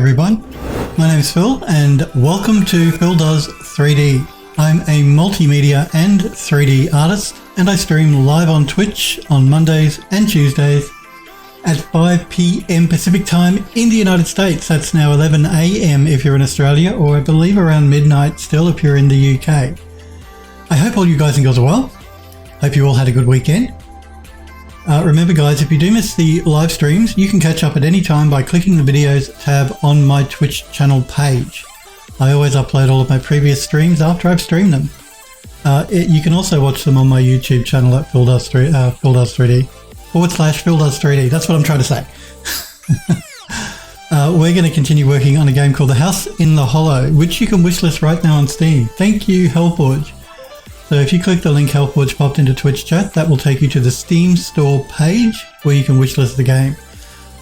everyone, my name is Phil and welcome to Phil Does 3D. I'm a multimedia and 3D artist and I stream live on Twitch on Mondays and Tuesdays at 5 p.m. Pacific time in the United States. That's now 11 a.m. if you're in Australia, or I believe around midnight still if you're in the UK. I hope all you guys and girls are well. Hope you all had a good weekend. Remember guys, if you do miss the live streams, you can catch up at any time by clicking the videos tab on my Twitch channel page. I always upload all of my previous streams after I've streamed them. You can also watch them on my YouTube channel at Phil Does 3D /Phil Does 3D. That's what I'm trying to say. We're going to continue working on a game called The House in the Hollow, which you can wishlist right now on Steam. Thank you, Hellforge. So if you click the link Hellforge popped into Twitch chat, that will take you to the Steam store page where you can wishlist the game.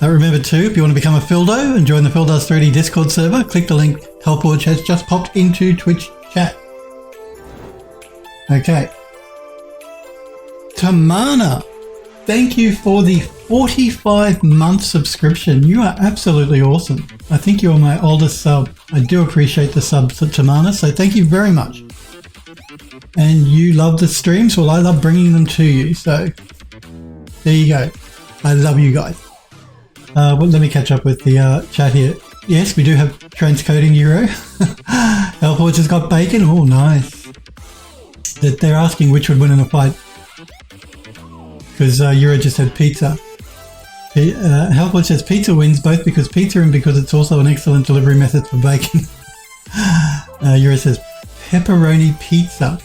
Remember too, if you want to become a Phildo and join the Phil Does 3D Discord server, click the link Hellforge has just popped into Twitch chat. Okay. Tamana, thank you for the 45-month subscription. You are absolutely awesome. I think you're my oldest sub. I do appreciate the sub, Tamana, so thank you very much. And you love the streams? Well, I love bringing them to you, so there you go. I love you guys. Well, let me catch up with the chat here. Yes, we do have transcoding Euro. Hellforge has got bacon. Oh, nice. They're asking which would win in a fight, because Euro just had pizza. Hellforge says pizza wins both because pizza and because it's also an excellent delivery method for bacon. Euro says pepperoni pizza.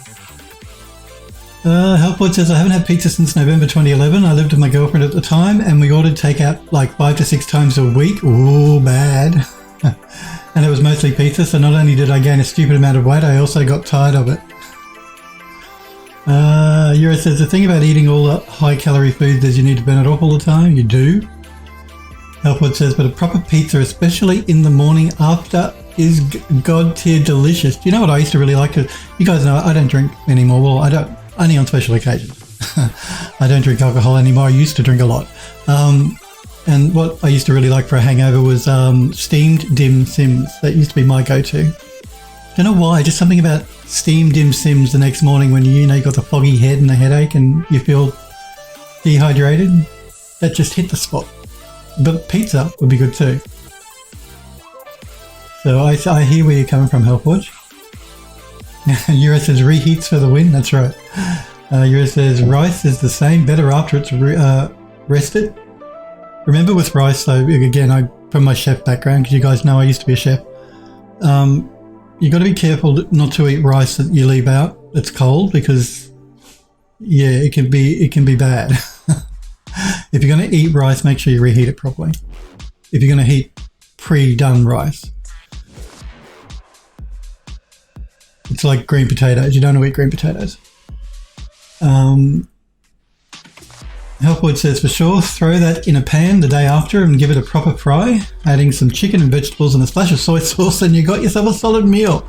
Hellforge says I haven't had pizza since November 2011. I lived with my girlfriend at the time and we ordered takeout like 5 to 6 times a week. Ooh, bad. And it was mostly pizza, so not only did I gain a stupid amount of weight, I also got tired of it. Euro says the thing about eating all the high calorie foods is you need to burn it off all the time. You do. Hellforge says, but a proper pizza, especially in the morning after, is god tier delicious. Do you know what I used to really like? You guys know I don't drink anymore. Well, I don't, only on special occasions. I don't drink alcohol anymore. I used to drink a lot. And what I used to really like for a hangover was steamed dim sims. That used to be my go-to. Don't know why, just something about steamed dim sims the next morning when you know you got the foggy head and the headache and you feel dehydrated. That just hit the spot. But pizza would be good too. So I hear where you're coming from, Hellforge. Euro says reheats for the win. That's right. Euro says rice is the same, better after it's rested. Remember with rice though, again, from my chef background, because you guys know I used to be a chef, you got to be careful not to eat rice that you leave out. It's cold because, yeah, it can be bad. If you're going to eat rice, make sure you reheat it properly. If you're going to heat pre-done rice. It's like green potatoes. You don't want to eat green potatoes. Hellforge says, for sure, throw that in a pan the day after and give it a proper fry, adding some chicken and vegetables and a splash of soy sauce, and you got yourself a solid meal.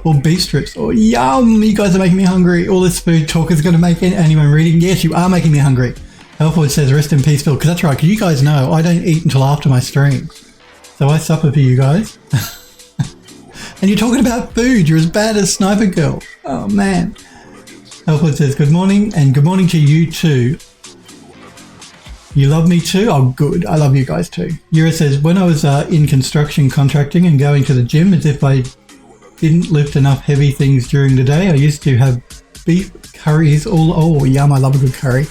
Or beef strips. Oh, yum! You guys are making me hungry. All this food talk is going to make anyone reading. Yes, you are making me hungry. Hellforge says, rest in peace, Phil. Because that's right, because you guys know I don't eat until after my stream. So I suffer for you guys. And you're talking about food. You're as bad as Sniper Girl. Oh, man. Hellforge says, good morning, and good morning to you too. You love me too? Oh, good. I love you guys too. Euro says, when I was in construction contracting and going to the gym as if I didn't lift enough heavy things during the day, I used to have beef curries all... Oh, yum. I love a good curry.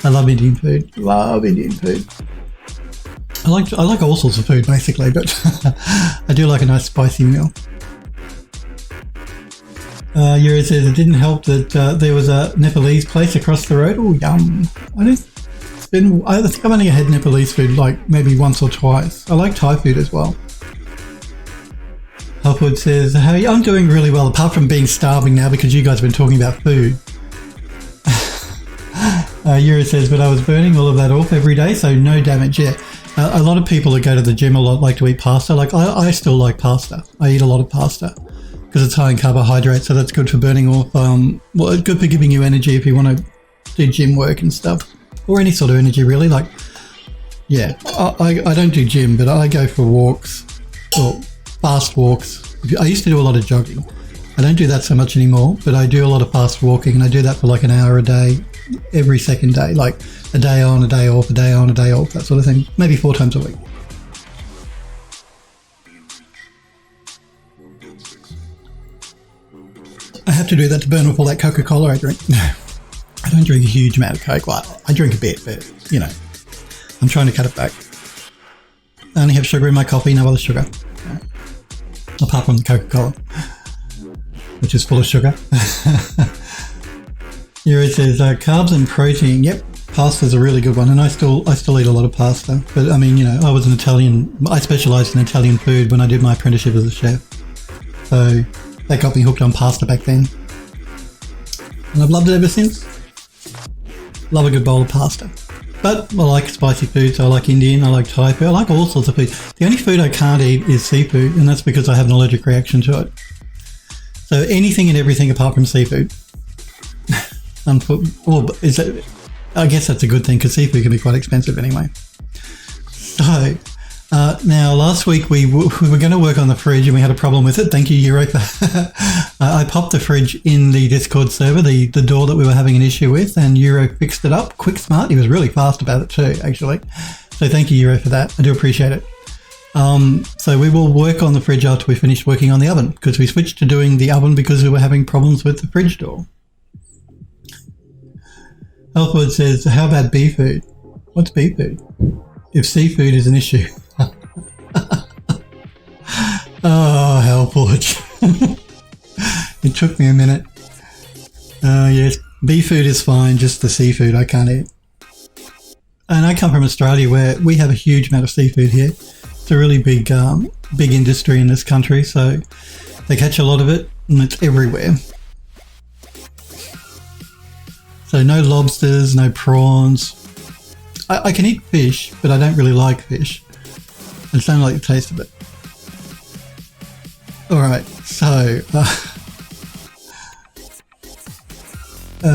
I love Indian food. Love Indian food. I like all sorts of food, basically, but I do like a nice spicy meal. Euro says it didn't help that there was a Nepalese place across the road. Oh, yum. I think I've only had Nepalese food like maybe once or twice. I like Thai food as well. Hellforge says, hey, I'm doing really well apart from being starving now because you guys have been talking about food. Euro says, but I was burning all of that off every day, so no damage yet. A lot of people that go to the gym a lot like to eat pasta. Like I still like pasta. I eat a lot of pasta because it's high in carbohydrates, so that's good for burning off. Well, it's good for giving you energy if you want to do gym work and stuff, or any sort of energy really. Like, yeah, I don't do gym, but I go for walks or fast walks. I used to do a lot of jogging. I don't do that so much anymore, but I do a lot of fast walking, and I do that for like an hour a day, every second day, like a day on, a day off, a day on, a day off, that sort of thing, maybe 4 times a week. I have to do that to burn off all that Coca-Cola I drink. I don't drink a huge amount of Coke. Well, I drink a bit, but, you know, I'm trying to cut it back. I only have sugar in my coffee, no other sugar. Apart from the Coca-Cola, which is full of sugar. Here it says carbs and protein. Yep, pasta's a really good one, and I still eat a lot of pasta. But I mean, you know, I specialised in Italian food when I did my apprenticeship as a chef. So that got me hooked on pasta back then, and I've loved it ever since. Love a good bowl of pasta. But I like spicy food, so I like Indian, I like Thai food, I like all sorts of food. The only food I can't eat is seafood, and that's because I have an allergic reaction to it. So anything and everything apart from seafood. I guess that's a good thing, because seafood can be quite expensive anyway. So now last week we were going to work on the fridge and we had a problem with it. Thank you, Euro. I popped the fridge in the Discord server, the door that we were having an issue with, and Euro fixed it up quick, smart. He was really fast about it too, actually. So thank you, Euro, for that. I do appreciate it. So we will work on the fridge after we finish working on the oven, because we switched to doing the oven because we were having problems with the fridge door. Healthwood says, how about bee food? What's bee food? If seafood is an issue. Oh, Healthwood. It took me a minute. Yes, bee food is fine, just the seafood I can't eat. And I come from Australia, where we have a huge amount of seafood here. It's a really big industry in this country, so they catch a lot of it, and it's everywhere. So no lobsters, no prawns. I can eat fish, but I don't really like fish. I just don't like the taste of it. Alright, so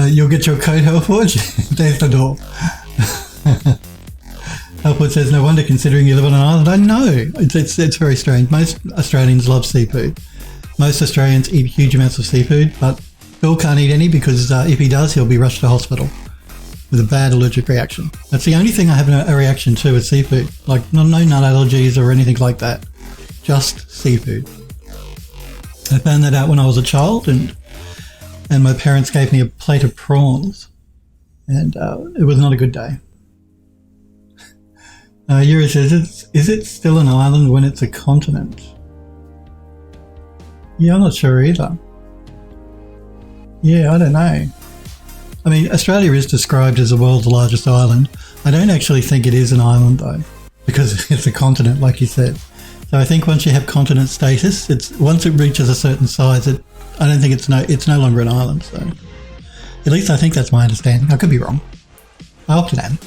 you'll get your code, Healthwood. There's the door. Healthwood says, no wonder considering you live on an island. I know, it's very strange. Most Australians love seafood. Most Australians eat huge amounts of seafood, but Bill can't eat any because if he does, he'll be rushed to hospital with a bad allergic reaction. That's the only thing I have a reaction to is seafood. Like no nut allergies or anything like that. Just seafood. I found that out when I was a child, and my parents gave me a plate of prawns, and it was not a good day. Yuri says, is it still an island when it's a continent? Yeah, I'm not sure either. Yeah, I don't know. I mean, Australia is described as the world's largest island. I don't actually think it is an island, though, because it's a continent, like you said. So I think once you have continent status, once it reaches a certain size, I don't think it's no longer an island. So at least I think that's my understanding. I could be wrong. I hope it am.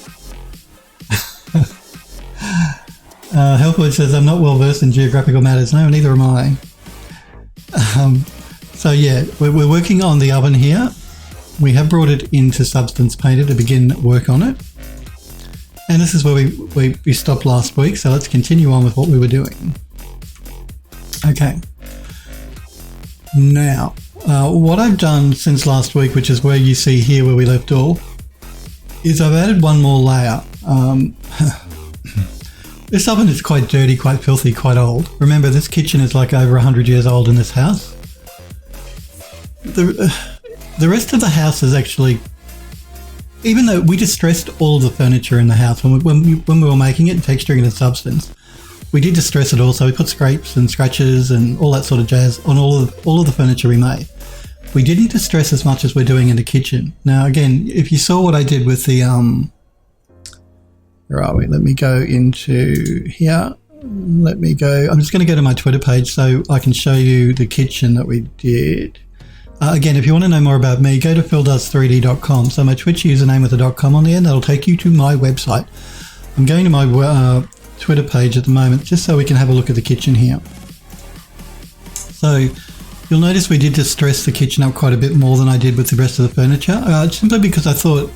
Healthwood says, I'm not well versed in geographical matters. No, neither am I. So yeah, we're working on the oven here. We have brought it into Substance Painter to begin work on it. And this is where we stopped last week, so let's continue on with what we were doing. Okay. Now, what I've done since last week, which is where you see here where we left off, is I've added one more layer. This oven is quite dirty, quite filthy, quite old. Remember, this kitchen is like over 100 years old in this house. The rest of the house is actually, even though we distressed all of the furniture in the house when we were making it and texturing it in Substance, we did distress it all. So we put scrapes and scratches and all that sort of jazz on all of the furniture we made. We didn't distress as much as we're doing in the kitchen. Now, again, if you saw what I did with the where are we? Let me go into here. Let me go. I'm just going to go to my Twitter page so I can show you the kitchen that we did. Again, if you want to know more about me, go to phildoes3d.com. So my Twitch username with a .com on the end, that'll take you to my website. I'm going to my Twitter page at the moment just so we can have a look at the kitchen here. So you'll notice we did distress the kitchen up quite a bit more than I did with the rest of the furniture, simply because I thought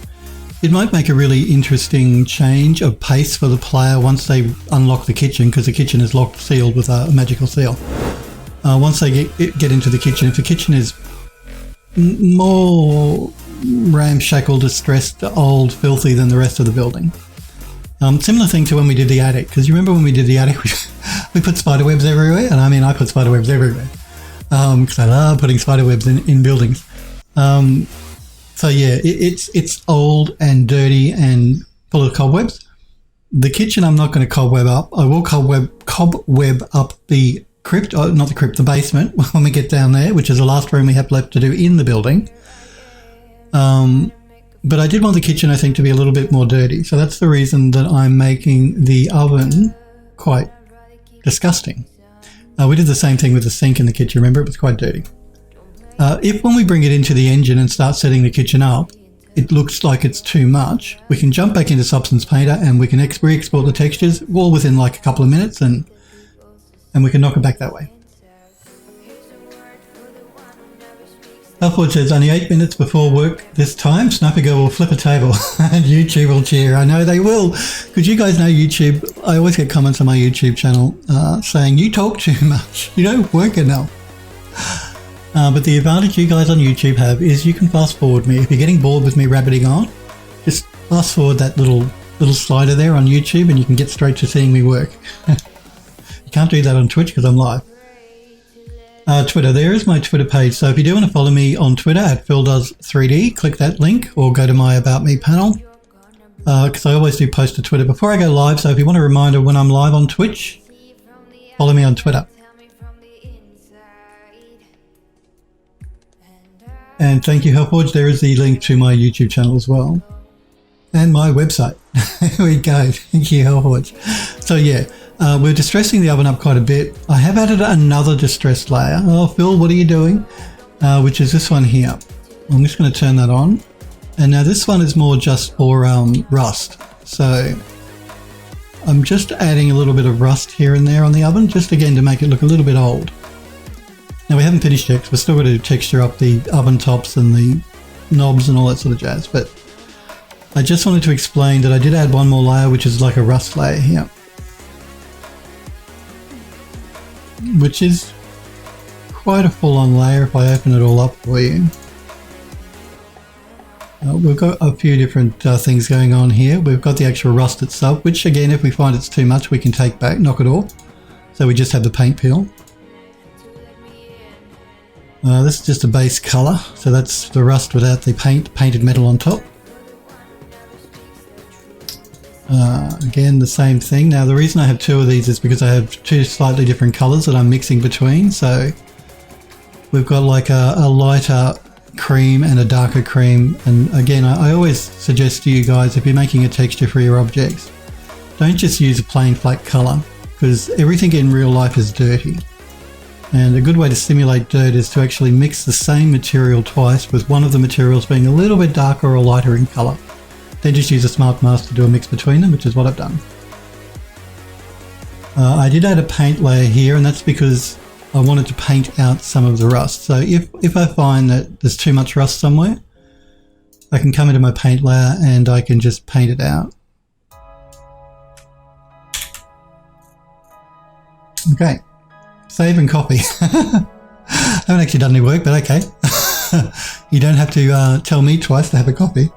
It might make a really interesting change of pace for the player once they unlock the kitchen, because the kitchen is locked, sealed with a magical seal. Once they get into the kitchen, if the kitchen is more ramshackle, distressed, old, filthy than the rest of the building. Similar thing to when we did the attic, because you remember when we did the attic, we put spider webs everywhere, and I mean I put spider webs everywhere, because I love putting spider webs in buildings. So yeah, it's old and dirty and full of cobwebs. The kitchen I'm not going to cobweb up. I will cobweb up the crypt, not the crypt, the basement when we get down there, which is the last room we have left to do in the building. But I did want the kitchen, I think, to be a little bit more dirty. So that's the reason that I'm making the oven quite disgusting. We did the same thing with the sink in the kitchen. Remember, it was quite dirty. If when we bring it into the engine and start setting the kitchen up, it looks like it's too much, we can jump back into Substance Painter and we can re-export the textures all within like a couple of minutes, and we can knock it back that way. Alford says, only 8 minutes before work this time, Sniper Girl will flip a table and YouTube will cheer. I know they will. Because you guys know YouTube, I always get comments on my YouTube channel saying, you talk too much, you don't work enough. But the advantage you guys on YouTube have is you can fast forward me. If you're getting bored with me rabbiting on, just fast forward that little slider there on YouTube and you can get straight to seeing me work. You can't do that on Twitch because I'm live. Twitter, there is my Twitter page. So if you do want to follow me on Twitter at PhilDoes3D, click that link or go to my About Me panel. Because I always do post to Twitter before I go live. So if you want a reminder when I'm live on Twitch, follow me on Twitter. And thank you, Hellforge. There is the link to my YouTube channel as well. And my website. There we go. Thank you, Hellforge. So yeah, we're distressing the oven up quite a bit. I have added another distressed layer. Oh, Phil, what are you doing? Which is this one here. I'm just going to turn that on. And now this one is more just for rust. So I'm just adding a little bit of rust here and there on the oven, just again to make it look a little bit old. Now we haven't finished yet because we're still going to texture up the oven tops and the knobs and all that sort of jazz. But I just wanted to explain that I did add one more layer, which is like a rust layer here. Which is quite a full-on layer if I open it all up for you. We've got a few different things going on here. We've got the actual rust itself, which again, if we find it's too much, we can take back, knock it off. So we just have the paint peel. This is just a base color, so that's the rust without the painted metal on top. Again, the same thing. Now the reason I have two of these is because I have two slightly different colors that I'm mixing between. So we've got like a lighter cream and a darker cream. And again, I always suggest to you guys, if you're making a texture for your objects, don't just use a plain flat color, because everything in real life is dirty. And a good way to simulate dirt is to actually mix the same material twice, with one of the materials being a little bit darker or lighter in color. Then just use a smart mask to do a mix between them, which is what I've done. I did add a paint layer here, and that's because I wanted to paint out some of the rust. So if I find that there's too much rust somewhere, I can come into my paint layer and I can just paint it out. Okay, save and copy. I haven't actually done any work, but okay. You don't have to tell me twice to have a copy.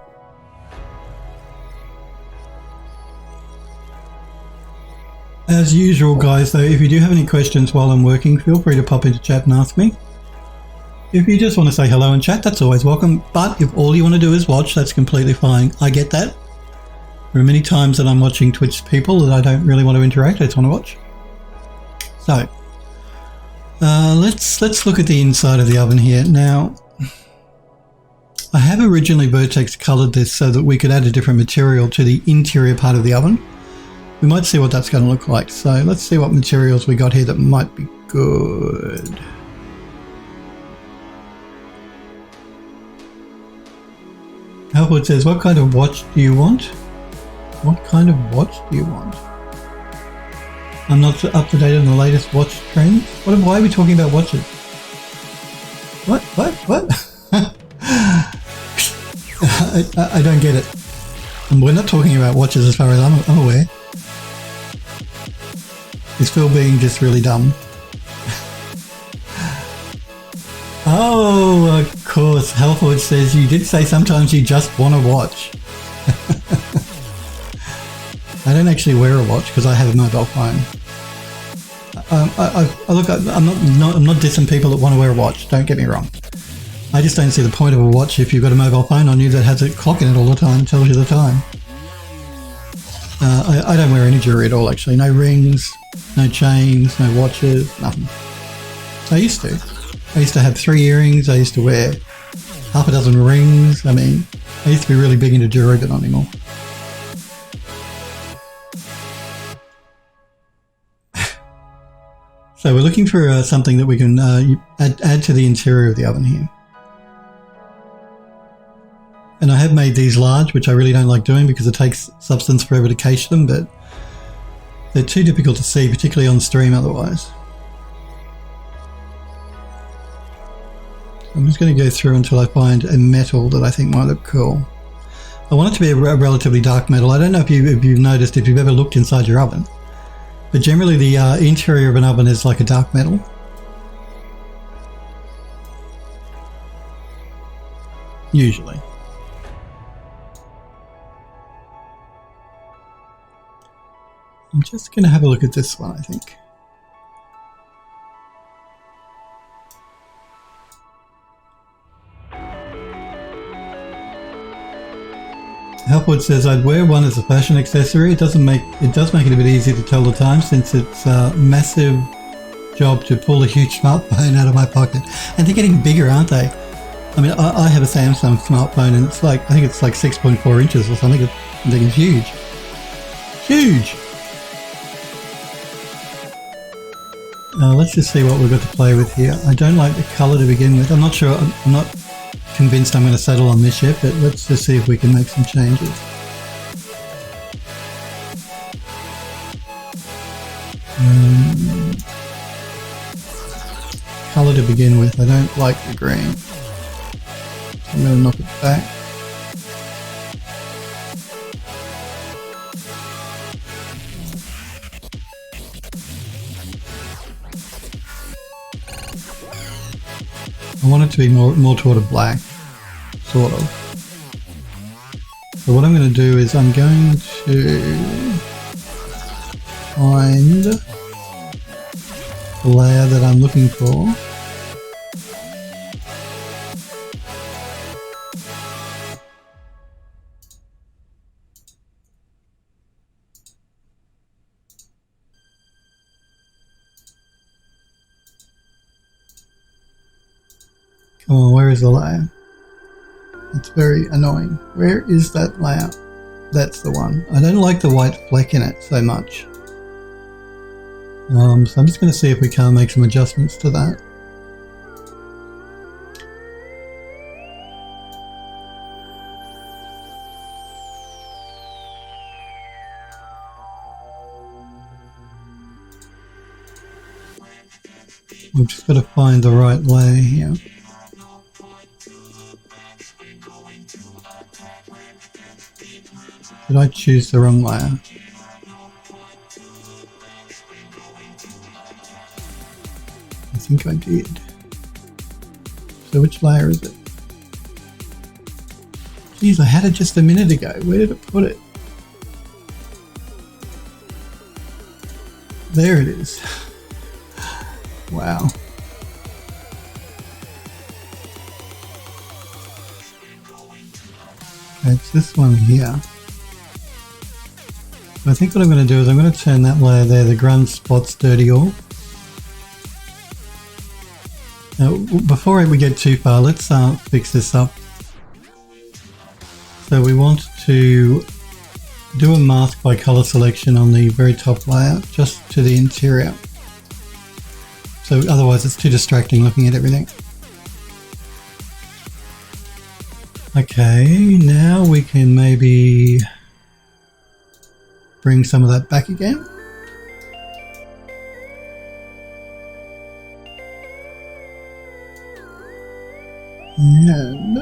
As usual, guys, though, if you do have any questions while I'm working, feel free to pop into chat and ask me. If you just want to say hello and chat, that's always welcome. But if all you want to do is watch, that's completely fine. I get that. There are many times that I'm watching Twitch people that I don't really want to interact, I just want to watch. So, let's look at the inside of the oven here. Now, I have originally vertex colored this so that we could add a different material to the interior part of the oven. We might see what that's going to look like. So let's see what materials we got here that might be good. Albert says, what kind of watch do you want? What kind of watch do you want? I'm not up to date on the latest watch trends. Why are we talking about watches? What? I don't get it. And we're not talking about watches as far as I'm aware. Is Phil being just really dumb? Oh, of course. Halford says you did say sometimes you just want to watch. I don't actually wear a watch because I have a mobile phone. I'm not dissing people that want to wear a watch. Don't get me wrong. I just don't see the point of a watch if you've got a mobile phone on you that has a clock in it all the time, tells you the time. I don't wear any jewelry at all, actually. No rings, no chains, no watches, nothing. I used to. I used to have 3 earrings. I used to wear half a dozen rings. I mean, I used to be really big into jewelry, but not anymore. So we're looking for something that we can add to the interior of the oven here. And I have made these large, which I really don't like doing because it takes substance forever to cache them, but they're too difficult to see, particularly on stream otherwise. I'm just going to go through until I find a metal that I think might look cool. I want it to be a relatively dark metal. I don't know if you've noticed, if you've ever looked inside your oven, but generally the interior of an oven is like a dark metal. Usually. I'm just going to have a look at this one, I think. Helpwood says I'd wear one as a fashion accessory. It does make it a bit easier to tell the time since it's a massive job to pull a huge smartphone out of my pocket. And they're getting bigger, aren't they? I mean, I have a Samsung smartphone and it's like, I think it's like 6.4 inches or something. I think it's huge. Huge! Let's just see what we've got to play with here. I don't like the colour to begin with. I'm not sure, I'm not convinced I'm going to settle on this yet, but let's just see if we can make some changes. Colour to begin with, I don't like the green. So I'm going to knock it back. I want it to be more toward a black, sort of. So what I'm going to do is I'm going to find the layer that I'm looking for. Come on, where is the layer? It's very annoying. Where is that layer? That's the one. I don't like the white fleck in it so much. So I'm just going to see if we can make some adjustments to that. We've just got to find the right layer here. Did I choose the wrong layer? I think I did. So which layer is it? Geez, I had it just a minute ago. Where did it put it? There it is. Wow. Okay, it's this one here. I think what I'm going to do is I'm going to turn that layer there, the grunge spots dirty ore. Now, before we get too far, let's fix this up. So we want to do a mask by color selection on the very top layer, just to the interior. So otherwise it's too distracting looking at everything. Okay, now we can maybe bring some of that back again. And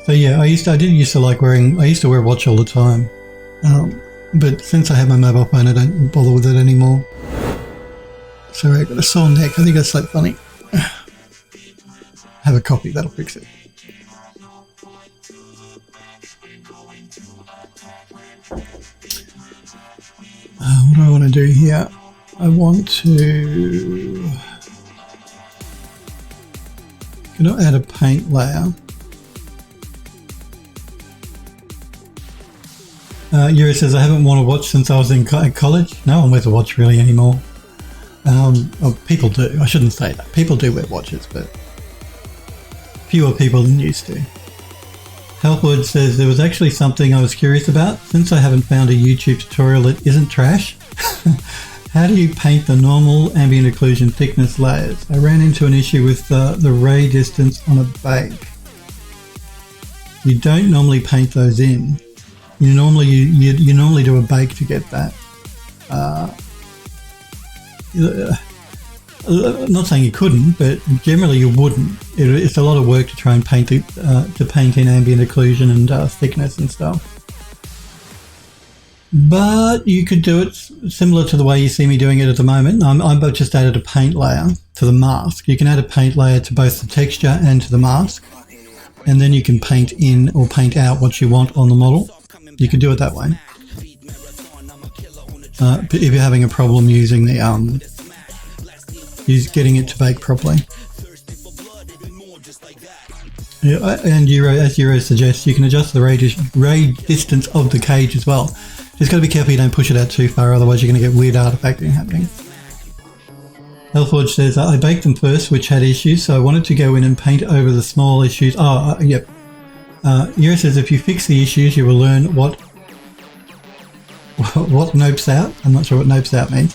So yeah, I used to wear a watch all the time. But since I have my mobile phone, I don't bother with it anymore. Sorry, I've got a sore neck. I think I slept funny. Have a coffee, that'll fix it. What do I want to do here? I want to add a paint layer. Yuri says, I haven't worn a watch since I was in college. No one wears a watch really anymore. People do. I shouldn't say that. People do wear watches, but fewer people than used to. Healthwood says, there was actually something I was curious about. Since I haven't found a YouTube tutorial that isn't trash, how do you paint the normal ambient occlusion thickness layers? I ran into an issue with the ray distance on a bake. You don't normally paint those in. You normally do a bake to get that. I'm not saying you couldn't, but generally you wouldn't. It's a lot of work to try and paint paint in ambient occlusion and thickness and stuff. But you could do it similar to the way you see me doing it at the moment. I've just added a paint layer to the mask. You can add a paint layer to both the texture and to the mask, and then you can paint in or paint out what you want on the model. You can do it that way. If you're having a problem using the getting it to bake properly. Yeah, and as Euro suggests, you can adjust the ray distance of the cage as well. Just got to be careful you don't push it out too far, otherwise you're going to get weird artifacting happening. Hellforge says, I baked them first, which had issues, so I wanted to go in and paint over the small issues. Yep. Euro says, if you fix the issues, you will learn what nopes out. I'm not sure what nopes out means.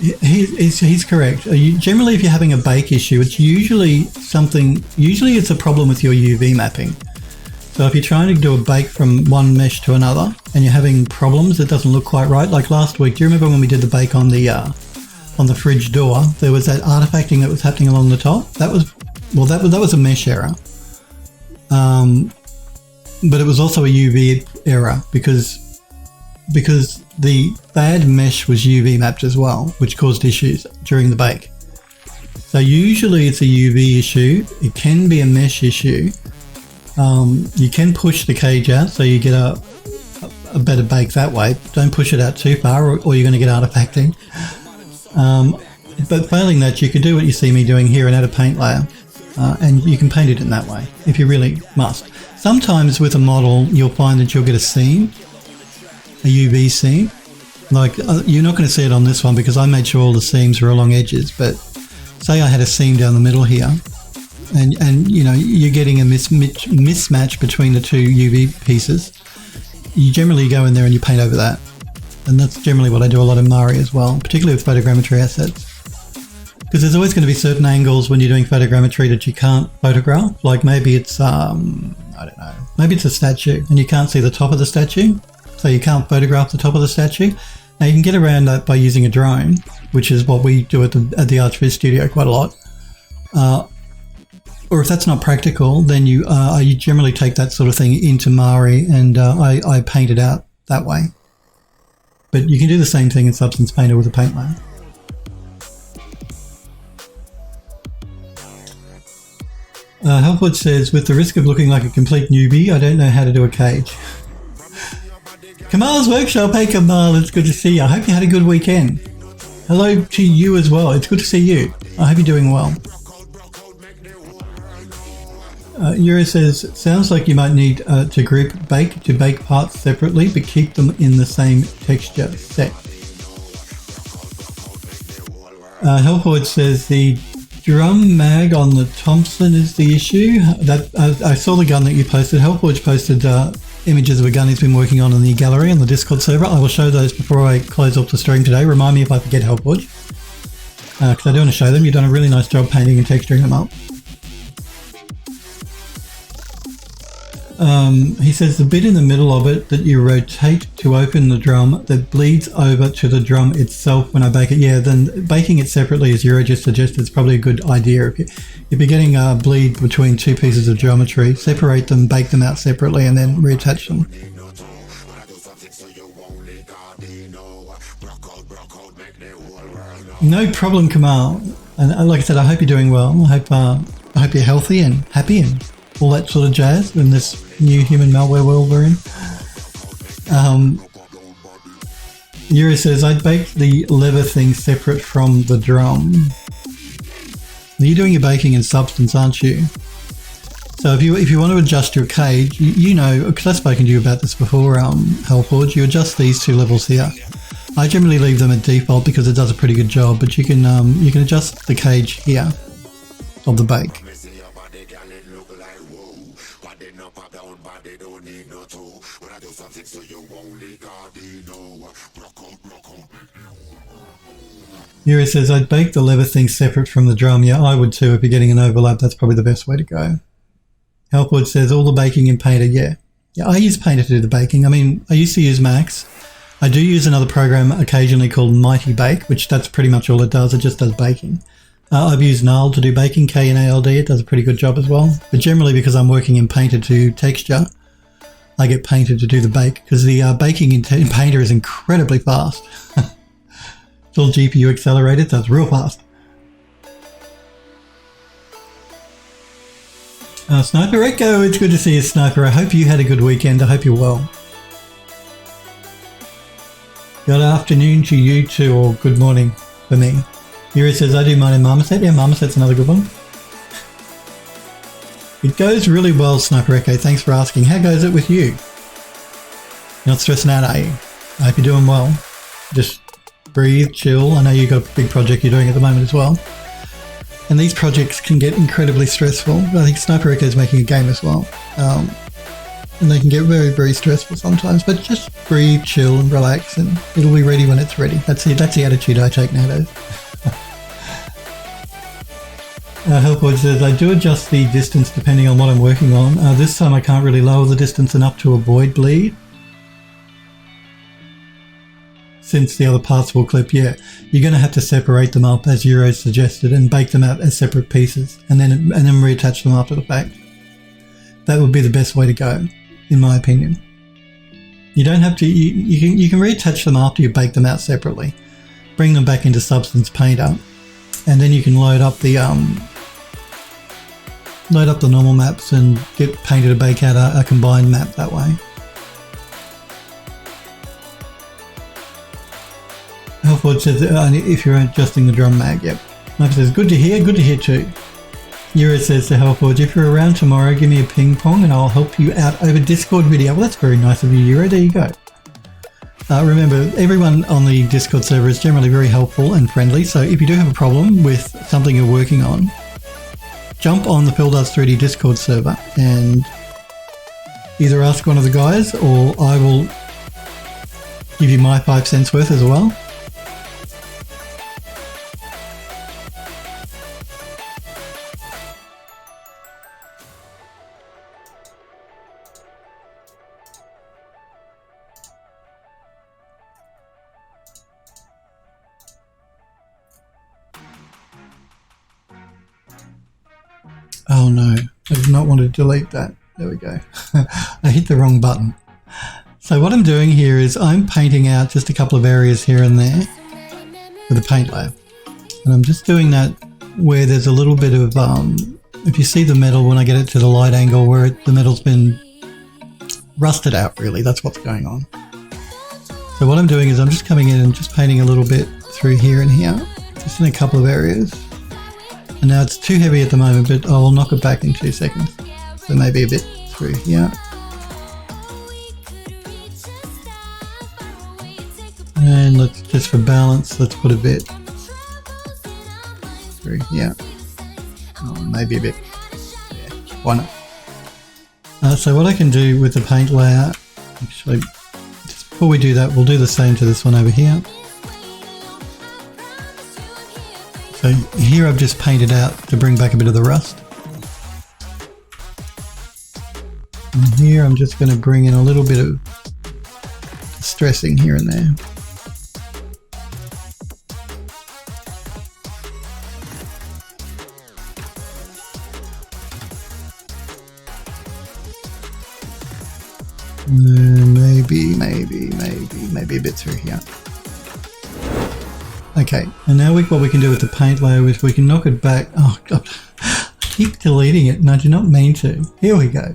He's correct. Generally, if you're having a bake issue, it's usually it's a problem with your UV mapping. So if you're trying to do a bake from one mesh to another and you're having problems, it doesn't look quite right. Like last week, do you remember when we did the bake on the fridge door? There was that artifacting that was happening along the top. That was a mesh error. But it was also a UV error because the bad mesh was UV mapped as well, which caused issues during the bake. So usually it's a UV issue. It can be a mesh issue. You can push the cage out so you get a better bake that way. Don't push it out too far or you're going to get artifacting. But failing that, you can do what you see me doing here and add a paint layer. And you can paint it in that way if you really must. Sometimes with a model, you'll find that you'll get a seam, a UV seam. Like you're not going to see it on this one because I made sure all the seams were along edges. But say I had a seam down the middle here, and you know you're getting a mismatch between the two UV pieces. You generally go in there and you paint over that, and that's generally what I do a lot in Mari as well, particularly with photogrammetry assets. Because there's always going to be certain angles when you're doing photogrammetry that you can't photograph. Like maybe it's, I don't know, maybe it's a statue and you can't see the top of the statue. So you can't photograph the top of the statue. Now you can get around that by using a drone, which is what we do at the Archviz studio quite a lot. Or if that's not practical, then you generally take that sort of thing into Mari and I paint it out that way. But you can do the same thing in Substance Painter with a paint layer. Helpwood says, with the risk of looking like a complete newbie, I don't know how to do a cage. Kamal's Workshop, hey Kamal, it's good to see you. I hope you had a good weekend. Hello to you as well, it's good to see you. I hope you're doing well. Yura says, sounds like you might need to group bake parts separately, but keep them in the same texture set. Helpwood says, the drum mag on the Thompson is the issue. That I saw the gun that you posted. Hellforge posted images of a gun he's been working on in the gallery on the Discord server. I will show those before I close up the stream today. Remind me if I forget, Hellforge, because I do want to show them. You've done a really nice job painting and texturing them up. He says the bit in the middle of it that you rotate to open the drum that bleeds over to the drum itself when I bake it. Yeah, then baking it separately, as Euro just suggested, is probably a good idea. If you're getting a bleed between two pieces of geometry, separate them, bake them out separately, and then reattach them. No problem, Kamal. And like I said, I hope you're doing well. I hope you're healthy and happy and all that sort of jazz in this new human malware world we're in. Yuri says, I baked the lever thing separate from the drum. You're doing your baking in Substance, aren't you? So if you want to adjust your cage, you know, because I've spoken to you about this before, Hellforge, you adjust these two levels here. I generally leave them at default because it does a pretty good job, but you can adjust the cage here of the bake. Yuri says, I'd bake the lever thing separate from the drum. Yeah, I would too. If you're getting an overlap, that's probably the best way to go. Helpwood says, all the baking in Painter. Yeah, I use Painter to do the baking. I mean, I used to use Max. I do use another program occasionally called Mighty Bake, which that's pretty much all it does. It just does baking. I've used Nald to do baking, K-N-A-L-D. It does a pretty good job as well. But generally, because I'm working in Painter to texture, I get Painter to do the bake because the baking in Painter is incredibly fast. It's all GPU accelerated, so it's real fast. Sniper Echo, it's good to see you, Sniper. I hope you had a good weekend. I hope you're well. Good afternoon to you too, or good morning for me. Yuri says, I do mine in Marmoset. Yeah, Marmoset's another good one. It goes really well, Sniper Echo. Thanks for asking. How goes it with you? You're not stressing out, are you? I hope you're doing well. Just breathe, chill. I know you've got a big project you're doing at the moment as well. And these projects can get incredibly stressful. I think Sniper Echo is making a game as well. And they can get very, very stressful sometimes. But just breathe, chill, and relax, and it'll be ready when it's ready. That's the attitude I take nowadays. Hellboy says, I do adjust the distance depending on what I'm working on. This time I can't really lower the distance enough to avoid bleed. Since the other parts will clip, yeah. You're going to have to separate them up as Euro suggested and bake them out as separate pieces and then reattach them after the fact. That would be the best way to go, in my opinion. You don't have to, you can reattach them after you bake them out separately. Bring them back into Substance Painter and then you can load up the normal maps and get Painter to bake out a combined map that way. Helford says if you're adjusting the drum mag, yep. Mike says good to hear too. Yura says to Hellforge, if you're around tomorrow, give me a ping pong and I'll help you out over Discord video. Well, that's very nice of you, Yura. There you go. Remember, everyone on the Discord server is generally very helpful and friendly, so if you do have a problem with something you're working on, jump on the PhilDoes3D Discord server and either ask one of the guys or I will give you my 5 cents worth as well. Oh no, I did not want to delete that. There we go. I hit the wrong button. So what I'm doing here is I'm painting out just a couple of areas here and there with a paint layer. And I'm just doing that where there's a little bit of, if you see the metal when I get it to the light angle where the metal's been rusted out really, that's what's going on. So what I'm doing is I'm just coming in and just painting a little bit through here and here, just in a couple of areas. And now it's too heavy at the moment, but I'll knock it back in 2 seconds. So maybe a bit through here. And let's, just for balance, let's put a bit through here. Oh, maybe a bit. Yeah, why not? So what I can do with the paint layer, actually, just before we do that, we'll do the same to this one over here. So here I've just painted out to bring back a bit of the rust. And here I'm just going to bring in a little bit of distressing here and there. Maybe a bit through here. Okay, and now what we can do with the paint layer is we can knock it back. Oh God, I keep deleting it and I do not mean to. Here we go.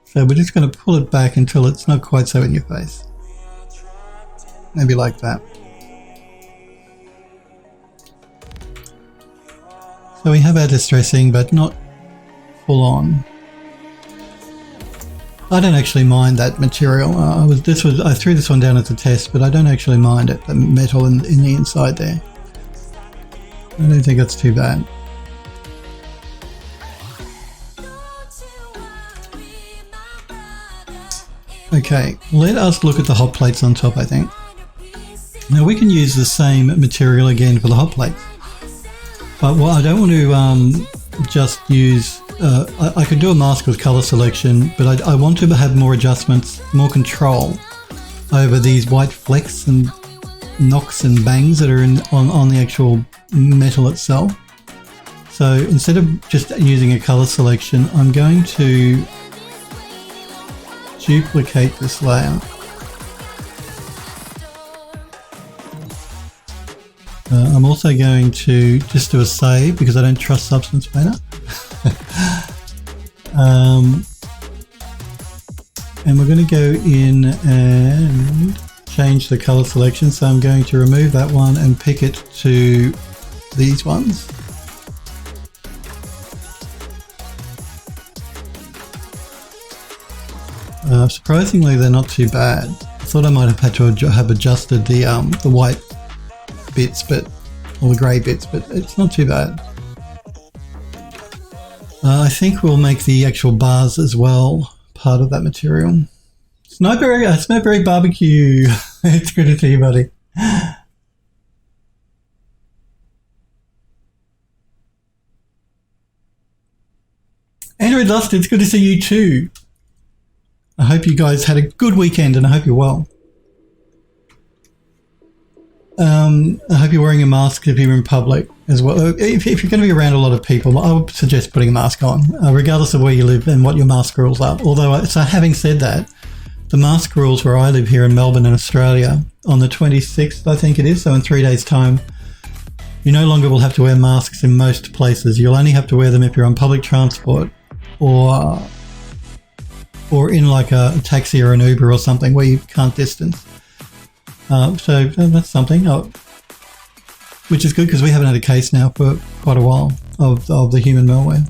So we're just going to pull it back until it's not quite so in your face. Maybe like that. So we have our distressing, but not full on. I don't actually mind that material. I threw this one down as a test, but I don't actually mind it, the metal in the inside there. I don't think that's too bad. Okay, let us look at the hot plates on top, I think. Now we can use the same material again for the hot plates. But what I don't want to just use... I could do a mask with color selection, but I want to have more adjustments, more control over these white flecks and knocks and bangs that are on the actual metal itself. So instead of just using a color selection, I'm going to duplicate this layer. I'm also going to just do a save because I don't trust Substance Painter. And we're going to go in and change the color selection. So I'm going to remove that one and pick it to these ones. Surprisingly, they're not too bad. I thought I might have had to have adjusted the white bits, or the grey bits, but it's not too bad. I think we'll make the actual bars as well part of that material. Sniper Barbecue. It's good to see you, buddy. Android Lust, it's good to see you too. I hope you guys had a good weekend and I hope you're well. I hope you're wearing a mask if you're in public as well. If you're going to be around a lot of people, I would suggest putting a mask on, regardless of where you live and what your mask rules are. Although, so having said that, the mask rules where I live here in Melbourne in Australia on the 26th, I think it is, so in 3 days' time, you no longer will have to wear masks in most places. You'll only have to wear them if you're on public transport or in like a taxi or an Uber or something where you can't distance. So that's something, which is good because we haven't had a case now for quite a while of the human malware.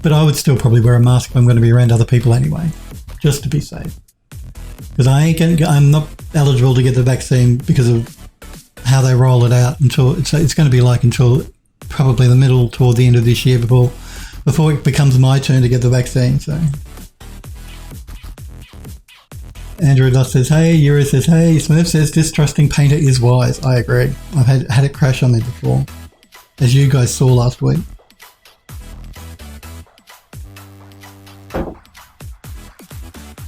But I would still probably wear a mask if I'm going to be around other people anyway, just to be safe. Because I'm not eligible to get the vaccine because of how they roll it out until it's going to be like until probably the middle toward the end of this year before it becomes my turn to get the vaccine. So. Andrew Dust says, hey. Yura says, hey. Smurf says, distrusting Painter is wise. I agree. I've had it crash on me before, as you guys saw last week.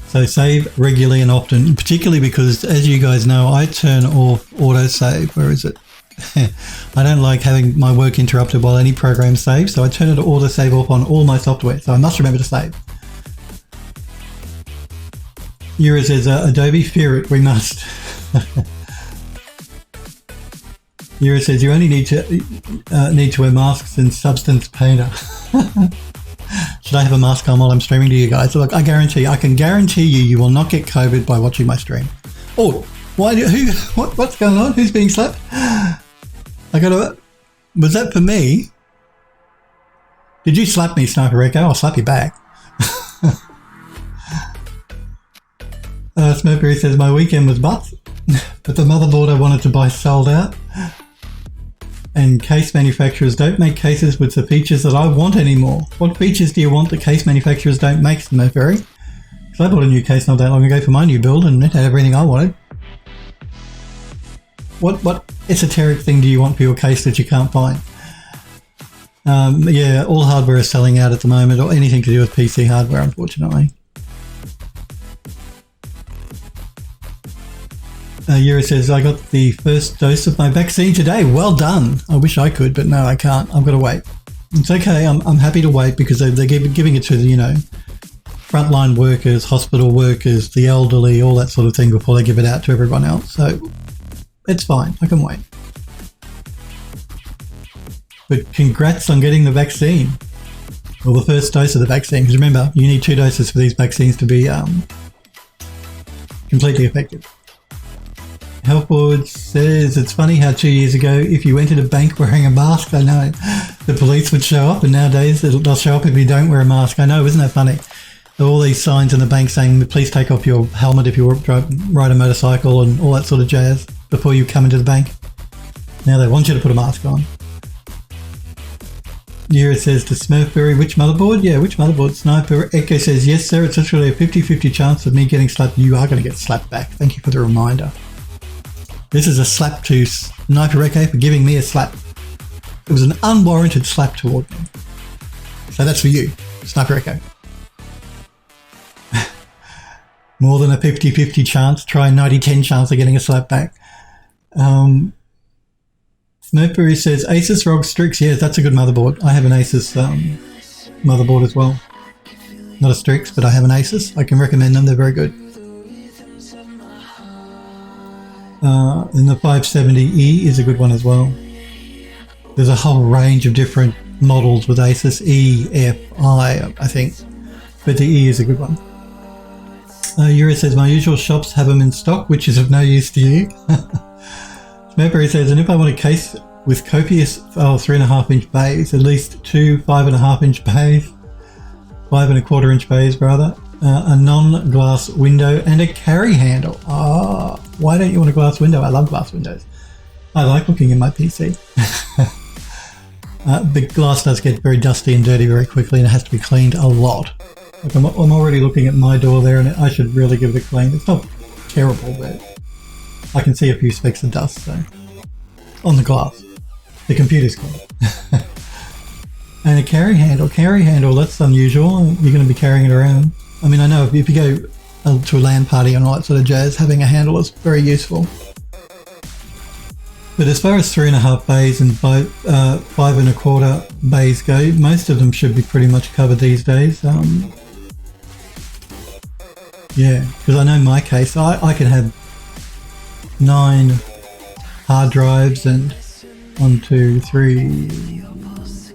So save regularly and often, particularly because, as you guys know, I turn off autosave. Where is it? I don't like having my work interrupted while any program saves, so I turn it to autosave off on all my software. So I must remember to save. Yura says, Adobe, fear it, we must. Yura says, you only need to wear masks in Substance Painter. Should I have a mask on while I'm streaming to you guys? Look, I can guarantee you will not get COVID by watching my stream. Oh, what's going on? Who's being slapped? Was that for me? Did you slap me, Sniper Echo? I'll slap you back. Smurfberry says, my weekend was butts, but the motherboard I wanted to buy sold out. And case manufacturers don't make cases with the features that I want anymore. What features do you want that case manufacturers don't make, Smurfberry? Because I bought a new case not that long ago for my new build and it had everything I wanted. What esoteric thing do you want for your case that you can't find? Yeah, all hardware is selling out at the moment, or anything to do with PC hardware, unfortunately. Yura says, I got the first dose of my vaccine today. Well done. I wish I could, but no, I can't. I've got to wait. It's okay. I'm happy to wait because they're giving it to the, frontline workers, hospital workers, the elderly, all that sort of thing before they give it out to everyone else. So it's fine. I can wait. But congrats on getting the vaccine. Well, the first dose of the vaccine. Because remember, you need 2 doses for these vaccines to be completely effective. Healthboard says, it's funny how 2 years ago, if you entered a bank wearing a mask, I know, the police would show up, and nowadays they'll show up if you don't wear a mask. I know, isn't that funny? All these signs in the bank saying, please take off your helmet if you ride a motorcycle and all that sort of jazz before you come into the bank. Now they want you to put a mask on. Yura says to Smurfberry, which motherboard? Yeah, which motherboard? Sniper Echo says, yes sir, it's actually a 50-50 chance of me getting slapped. You are going to get slapped back. Thank you for the reminder. This is a slap to Sniper Echo for giving me a slap. It was an unwarranted slap toward me. So that's for you, Sniper Echo. More than a 50-50 chance, try a 90-10 chance of getting a slap back. Smurfberry says, Asus ROG Strix. Yes, that's a good motherboard. I have an Asus motherboard as well. Not a Strix, but I have an Asus. I can recommend them. They're very good. And the 570E is a good one as well. There's a whole range of different models with Asus. E, F, I think. But the E is a good one. Yura says, my usual shops have them in stock, which is of no use to you. Smurfberry says, and if I want a case with copious 3.5 inch bays, at least 2 5.5 inch bays, 5.25 inch bays rather, a non-glass window and a carry handle. Why don't you want a glass window? I love glass windows. I like looking in my PC. The glass does get very dusty and dirty very quickly, and it has to be cleaned a lot. Like I'm already looking at my door there, and I should really give it a clean. It's not terrible, but I can see a few specks of dust, so on the glass. The computer's clean. And a carry handle, that's unusual. You're going to be carrying it around. I mean, I know if you go to a LAN party and all that sort of jazz, having a handle is very useful. But as far as 3.5 bays and 5.25 bays go, most of them should be pretty much covered these days. Yeah, because I know in my case, I can have 9 hard drives and 1, 2, 3,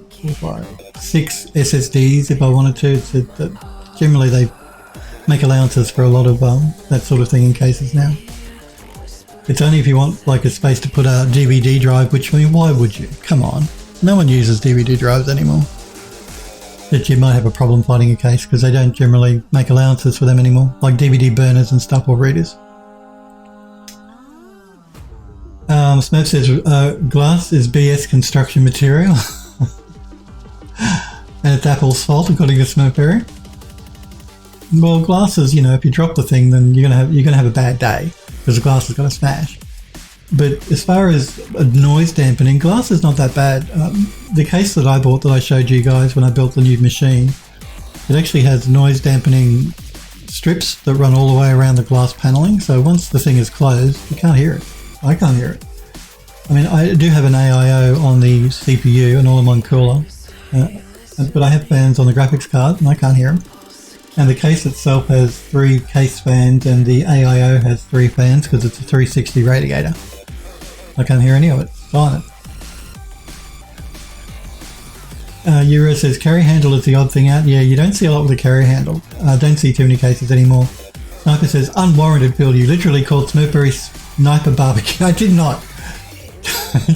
4, 5, 6 SSDs if I wanted to. Generally, they make allowances for a lot of that sort of thing in cases now. It's only if you want like a space to put a DVD drive, which, I mean, why would you? Come on. No one uses DVD drives anymore. But you might have a problem finding a case because they don't generally make allowances for them anymore, like DVD burners and stuff or readers. Smurf says glass is BS construction material. And it's Apple's fault, according to Smurfberry. Well, glasses, if you drop the thing, then you're gonna have a bad day because the glass is gonna smash. But as far as noise dampening, glass is not that bad. The case that I bought that I showed you guys when I built the new machine, it actually has noise dampening strips that run all the way around the glass paneling. So once the thing is closed, you can't hear it. I can't hear it. I mean, I do have an AIO on the CPU, an all-in-one cooler, but I have fans on the graphics card and I can't hear them. And the case itself has 3 case fans and the AIO has 3 fans because it's a 360 radiator. I can't hear any of it. It's silent. Euro says carry handle is the odd thing out. Yeah, you don't see a lot with a carry handle. Don't see too many cases anymore. Sniper says unwarranted, Phil. You literally called Smurfberry Sniper Barbecue. I did not.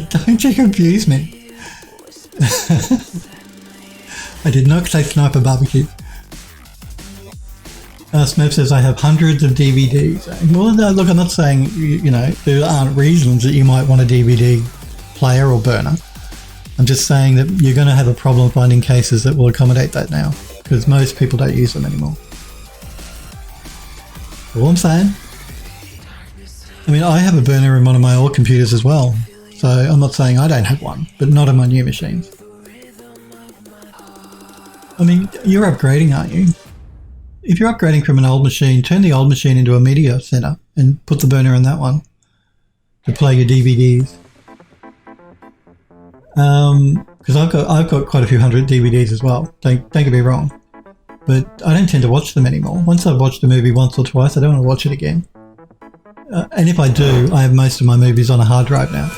Don't you confuse me. I did not say Sniper Barbecue. Smurf says, I have hundreds of DVDs. Well, no, look, I'm not saying, there aren't reasons that you might want a DVD player or burner. I'm just saying that you're going to have a problem finding cases that will accommodate that now, because most people don't use them anymore. All I'm saying. I mean, I have a burner in one of my old computers as well, so I'm not saying I don't have one, but not on my new machines. I mean, you're upgrading, aren't you? If you're upgrading from an old machine, turn the old machine into a media center and put the burner in that one to play your DVDs. Because I've got quite a few hundred DVDs as well. Don't get me wrong, but I don't tend to watch them anymore. Once I've watched a movie once or twice, I don't want to watch it again. And if I do, I have most of my movies on a hard drive now.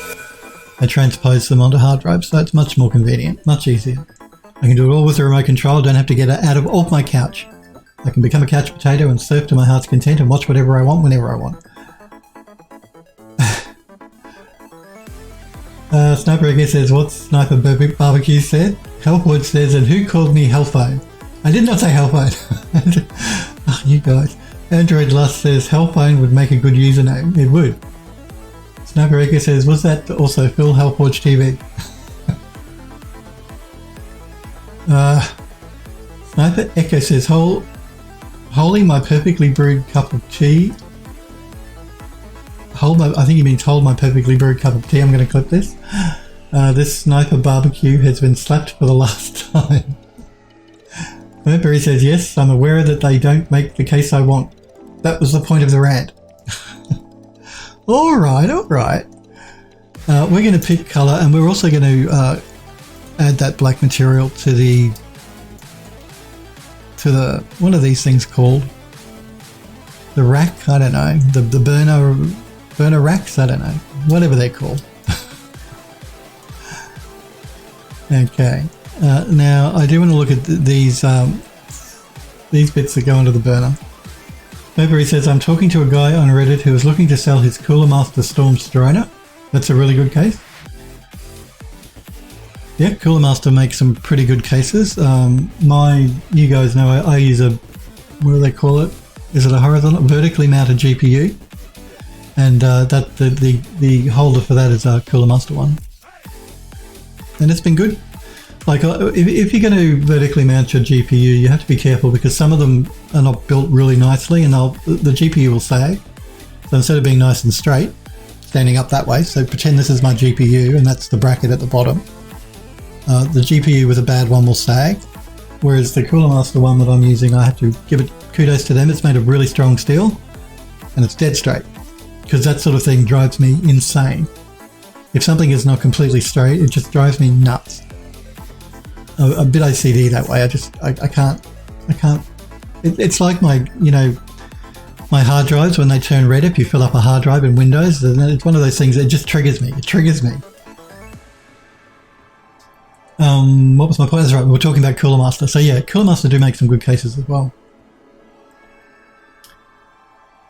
I transpose them onto hard drives, so it's much more convenient, much easier. I can do it all with a remote control. I don't have to get out of off my couch. I can become a couch potato and surf to my heart's content and watch whatever I want whenever I want. Sniper again says, what's Sniper Barbecue said? Hellwood says, and who called me Hellphone? I did not say Hellphone. Oh, you guys. Android Lust says, Hellphone would make a good username. It would. Sniper Echo says, was that also Phil Hellforge TV? Sniper Echo says, holy my perfectly brewed cup of tea. I think he means hold my perfectly brewed cup of tea. I'm going to clip this. This Sniper Barbecue has been slapped for the last time. Mercury says, yes, I'm aware that they don't make the case I want. That was the point of the rant. Alright. We're going to pick colour, and we're also going to add that black material to the what are these things called? The rack? I don't know. The burner racks? I don't know. Whatever they're called. Okay. Now I do want to look at these bits that go into the burner. February says, I'm talking to a guy on Reddit who is looking to sell his Cooler Master Storm Stroner. That's a really good case. Yeah, Cooler Master makes some pretty good cases. You guys know I use a, what do they call it? Is it a horizontal, vertically mounted GPU? And that the holder for that is a Cooler Master one. And it's been good. Like if you're going to vertically mount your GPU, you have to be careful because some of them are not built really nicely, and the GPU will sag. So instead of being nice and straight, standing up that way, so pretend this is my GPU and that's the bracket at the bottom. The GPU with a bad one will sag, whereas the Cooler Master one that I'm using, I have to give it kudos to them. It's made of really strong steel and it's dead straight, because that sort of thing drives me insane. If something is not completely straight, it just drives me nuts. A bit OCD that way. I can't. It's like my hard drives when they turn red. If you fill up a hard drive in Windows, it's one of those things that just triggers me. It triggers me. What was my point? That's right. We were talking about Cooler Master. So yeah, Cooler Master do make some good cases as well.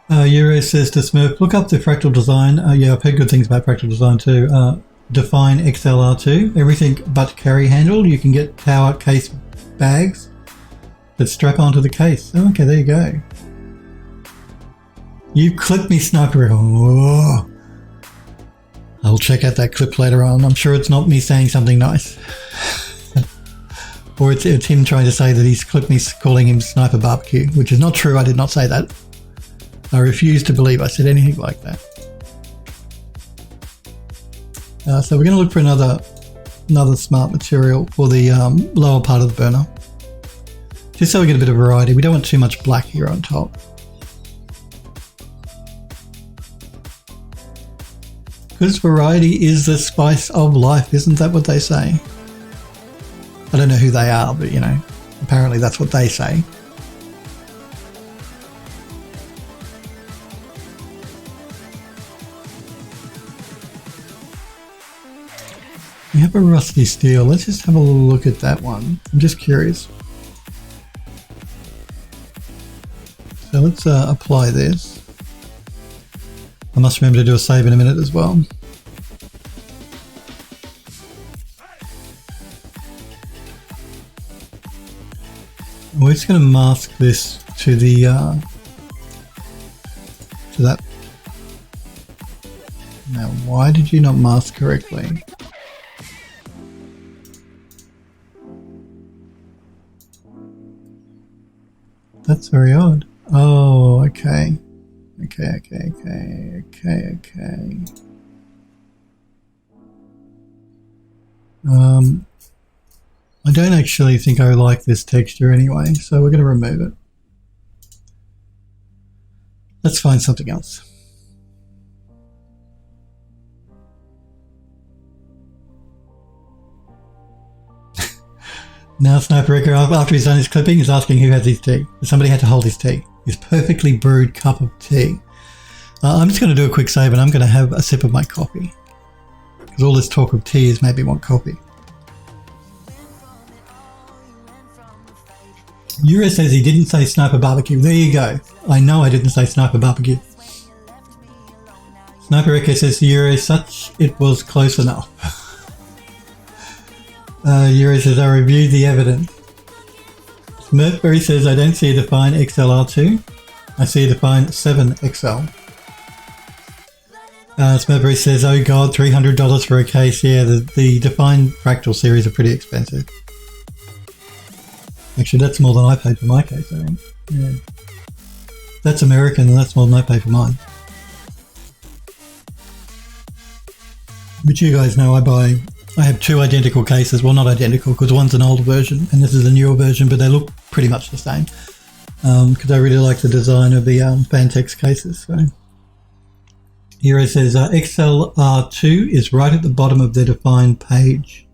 Euro says to Smurf, look up the fractal design. Yeah, I've heard good things about fractal design too. Define XLR2, everything but carry handle. You can get power case bags that strap onto the case. Oh, okay, there you go. You clipped me, Sniper. Oh. I'll check out that clip later on. I'm sure it's not me saying something nice. Or it's him trying to say that he's clipped me calling him Sniper Barbecue, which is not true. I did not say that. I refuse to believe I said anything like that. So we're going to look for another smart material for the lower part of the burner, just so we get a bit of variety. We don't want too much black here on top, because variety is the spice of life. Isn't that what they say? I don't know who they are, but apparently that's what they say. We have a rusty steel. Let's just have a look at that one. I'm just curious. So let's apply this. I must remember to do a save in a minute as well. We're just going to mask this to the to that. Now, why did you not mask correctly? That's very odd. Oh, okay. Okay. I don't actually think I like this texture anyway, so we're going to remove it. Let's find something else. Now Sniper Wrecker, after he's done his clipping, is asking who has his tea. Somebody had to hold his tea. His perfectly brewed cup of tea. I'm just going to do a quick save and I'm going to have a sip of my coffee. Because all this talk of tea has made me want coffee. Euro says he didn't say Sniper Barbecue. There you go. I know I didn't say Sniper Barbecue. Sniper Wrecker says Euro such it was close enough. Euro says I reviewed the evidence. Smurfberry says I don't see a defined XLR2. I see a defined 7XL. Smurfberry says, oh god, $300 for a case. Yeah, the defined fractal series are pretty expensive. Actually, that's more than I paid for my case, I think. Yeah. That's American and that's more than I paid for mine. But you guys know I have two identical cases. Well, not identical because one's an older version and this is a newer version, but they look pretty much the same. Because I really like the design of the Vantex cases. So, Hero says XLR2 is right at the bottom of the defined page.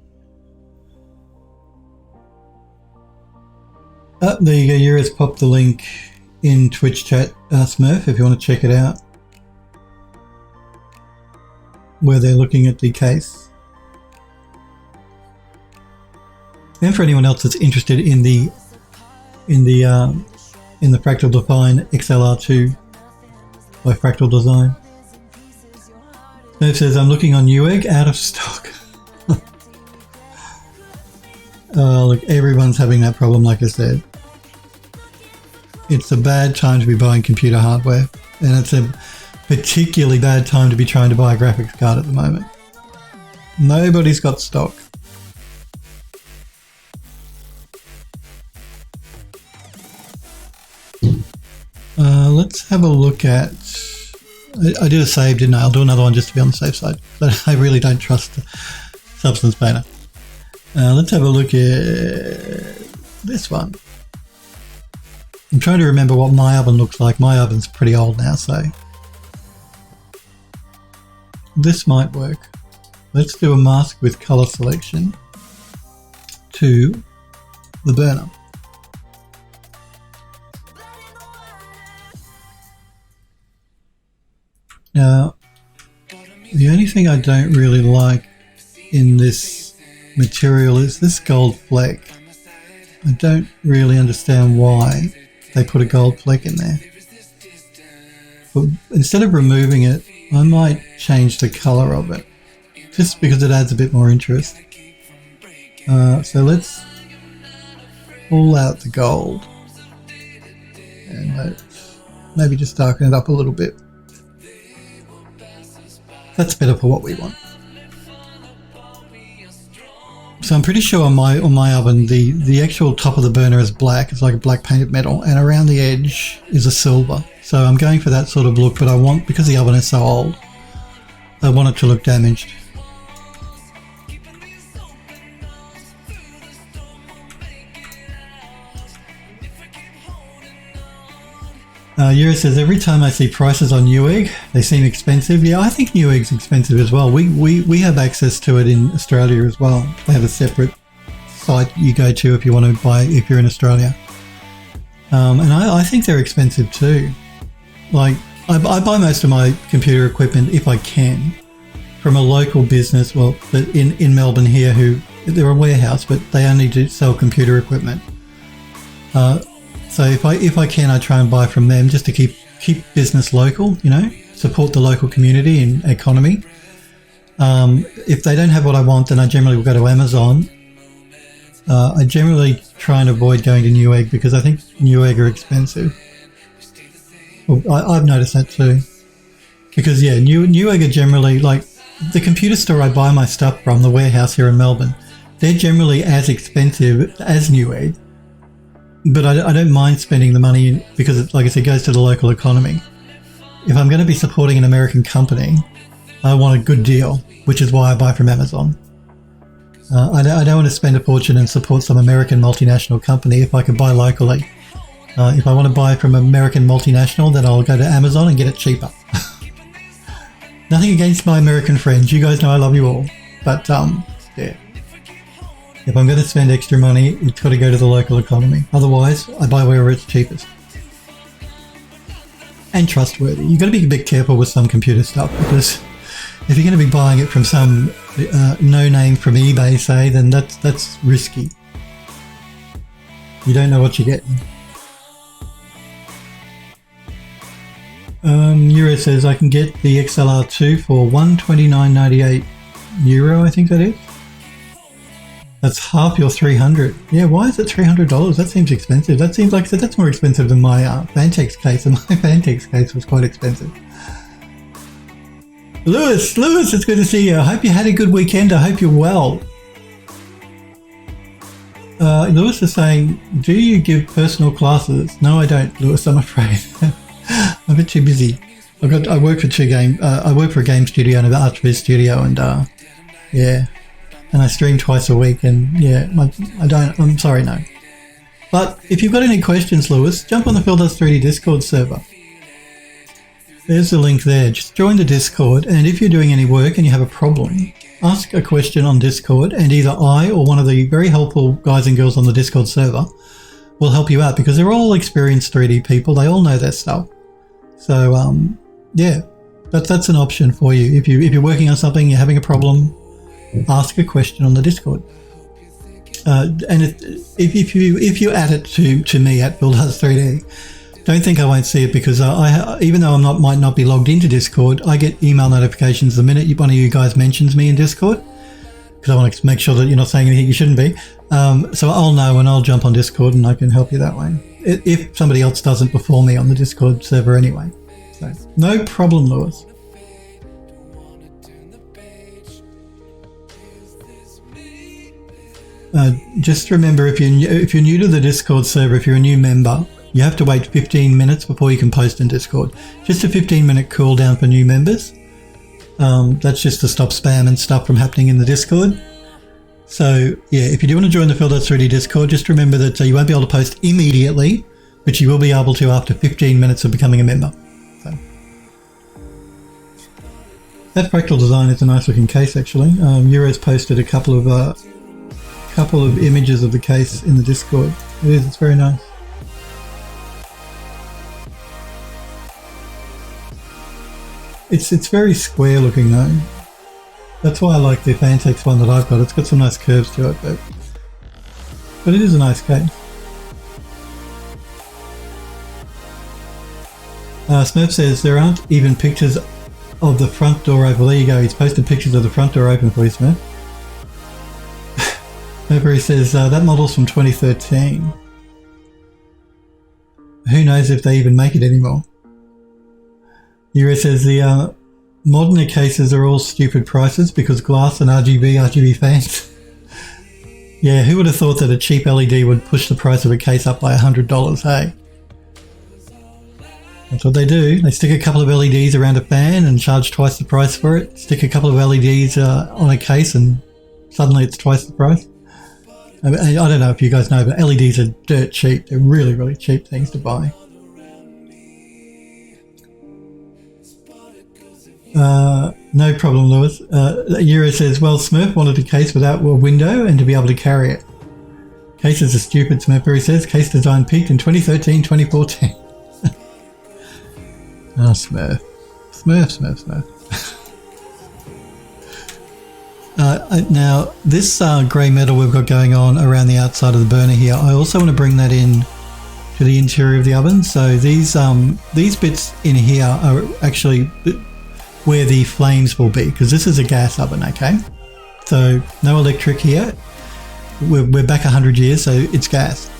There you go. Hero's popped the link in Twitch chat, Smurf, if you want to check it out, where they're looking at the case. And for anyone else that's interested in the Fractal Define XLR2 by Fractal Design. Smurf says, I'm looking on Newegg, out of stock. Look, everyone's having that problem, like I said. It's a bad time to be buying computer hardware, and it's a particularly bad time to be trying to buy a graphics card at the moment. Nobody's got stock. Let's have a look at... I did a save, didn't I? I'll do another one just to be on the safe side. But I really don't trust Substance Painter. Let's have a look at this one. I'm trying to remember what my oven looks like. My oven's pretty old now, so this might work. Let's do a mask with color selection to the burner. Now, the only thing I don't really like in this material is this gold fleck. I don't really understand why they put a gold fleck in there. But instead of removing it, I might change the color of it, just because it adds a bit more interest. So let's pull out the gold and maybe just darken it up a little bit. That's better for what we want. So I'm pretty sure on my oven the actual top of the burner is black. It's like a black painted metal, and around the edge is a silver. So I'm going for that sort of look, but I want, because the oven is so old, I want it to look damaged. Euro says, every time I see prices on Newegg, they seem expensive. Yeah, I think Newegg's expensive as well. We have access to it in Australia as well. They have a separate site you go to if you want to buy, if you're in Australia. And I think they're expensive too. Like, I buy most of my computer equipment, if I can, from a local business, well, in Melbourne here, they're a warehouse, but they only do sell computer equipment. So if I can, I try and buy from them just to keep business local, you know, support the local community and economy. If they don't have what I want, then I generally will go to Amazon. I generally try and avoid going to Newegg because I think Newegg are expensive. Well, I've noticed that too. Because yeah, Newegg are generally, like, the computer store I buy my stuff from, the warehouse here in Melbourne, they're generally as expensive as Newegg. But I don't mind spending the money because, it, like I said, goes to the local economy. If I'm going to be supporting an American company, I want a good deal, which is why I buy from Amazon. I don't want to spend a fortune and support some American multinational company if I could buy locally. If I want to buy from an American multinational, then I'll go to Amazon and get it cheaper. Nothing against my American friends. You guys know I love you all. But, yeah. If I'm going to spend extra money, it's got to go to the local economy. Otherwise, I buy wherever it's cheapest. And trustworthy. You've got to be a bit careful with some computer stuff, because if you're going to be buying it from some no-name from eBay, say, then that's risky. You don't know what you're getting. Euro says I can get the XLR2 for €129.98, I think that is. That's half your $300. Yeah, why is it $300? That seems expensive. That seems like that's more expensive than my Vantex case, and my Vantex case was quite expensive. Lewis, it's good to see you. I hope you had a good weekend. I hope you're well. Lewis is saying, do you give personal classes? No, I don't, Lewis, I'm afraid. I'm a bit too busy. I work for I work for a game studio and an Archviz studio, and yeah, and I stream twice a week, and yeah, I'm sorry, no. But if you've got any questions, Lewis, jump on the Phildoes 3D Discord server. There's the link there. Just join the Discord, and if you're doing any work and you have a problem, ask a question on Discord, and either I or one of the very helpful guys and girls on the Discord server will help you out, because they're all experienced 3D people. They all know their stuff. So, yeah, that's an option for you. If you're working on something, you're having a problem, ask a question on the Discord. And if you add it to me at Phildoes 3D, don't think I won't see it, because even though might not be logged into Discord, I get email notifications the minute one of you guys mentions me in Discord, because I want to make sure that you're not saying anything you shouldn't be. So I'll know, and I'll jump on Discord and I can help you that way, if somebody else doesn't before me on the Discord server anyway. So no problem, Lewis. Just remember, if you're new to the Discord server, if you're a new member, you have to wait 15 minutes before you can post in Discord. Just a 15-minute cooldown for new members. That's just to stop spam and stuff from happening in the Discord. So yeah, if you do want to join the Phildoes 3D Discord, just remember that you won't be able to post immediately, but you will be able to after 15 minutes of becoming a member. So that fractal design is a nice looking case, actually. Euro's posted a couple of images of the case in the Discord. It's very nice. It's very square looking though. That's why I like the Vantex one that I've got. It's got some nice curves to it, but it is a nice case. Smurf says there aren't even pictures of the front door open. Well, there you go. He's posted pictures of the front door open for you, Smurf. Smurf says that model's from 2013. Who knows if they even make it anymore. Euro says the modern cases are all stupid prices because glass and RGB fans. Yeah, who would have thought that a cheap LED would push the price of a case up by $100, hey? That's what they do. They stick a couple of LEDs around a fan and charge twice the price for it. Stick a couple of LEDs on a case and suddenly it's twice the price. I don't know if you guys know, but LEDs are dirt cheap. They're really, really cheap things to buy. No problem, Lewis. Euro says, well, Smurf wanted a case without a window and to be able to carry it. Cases are stupid, Smurf, he says. Case design peaked in 2013, 2014. Oh, Smurf. Smurf. Now, this grey metal we've got going on around the outside of the burner here, I also want to bring that in to the interior of the oven. So these bits in here are actually where the flames will be, because this is a gas oven, okay? So no electric here. We're back 100 years, so it's gas.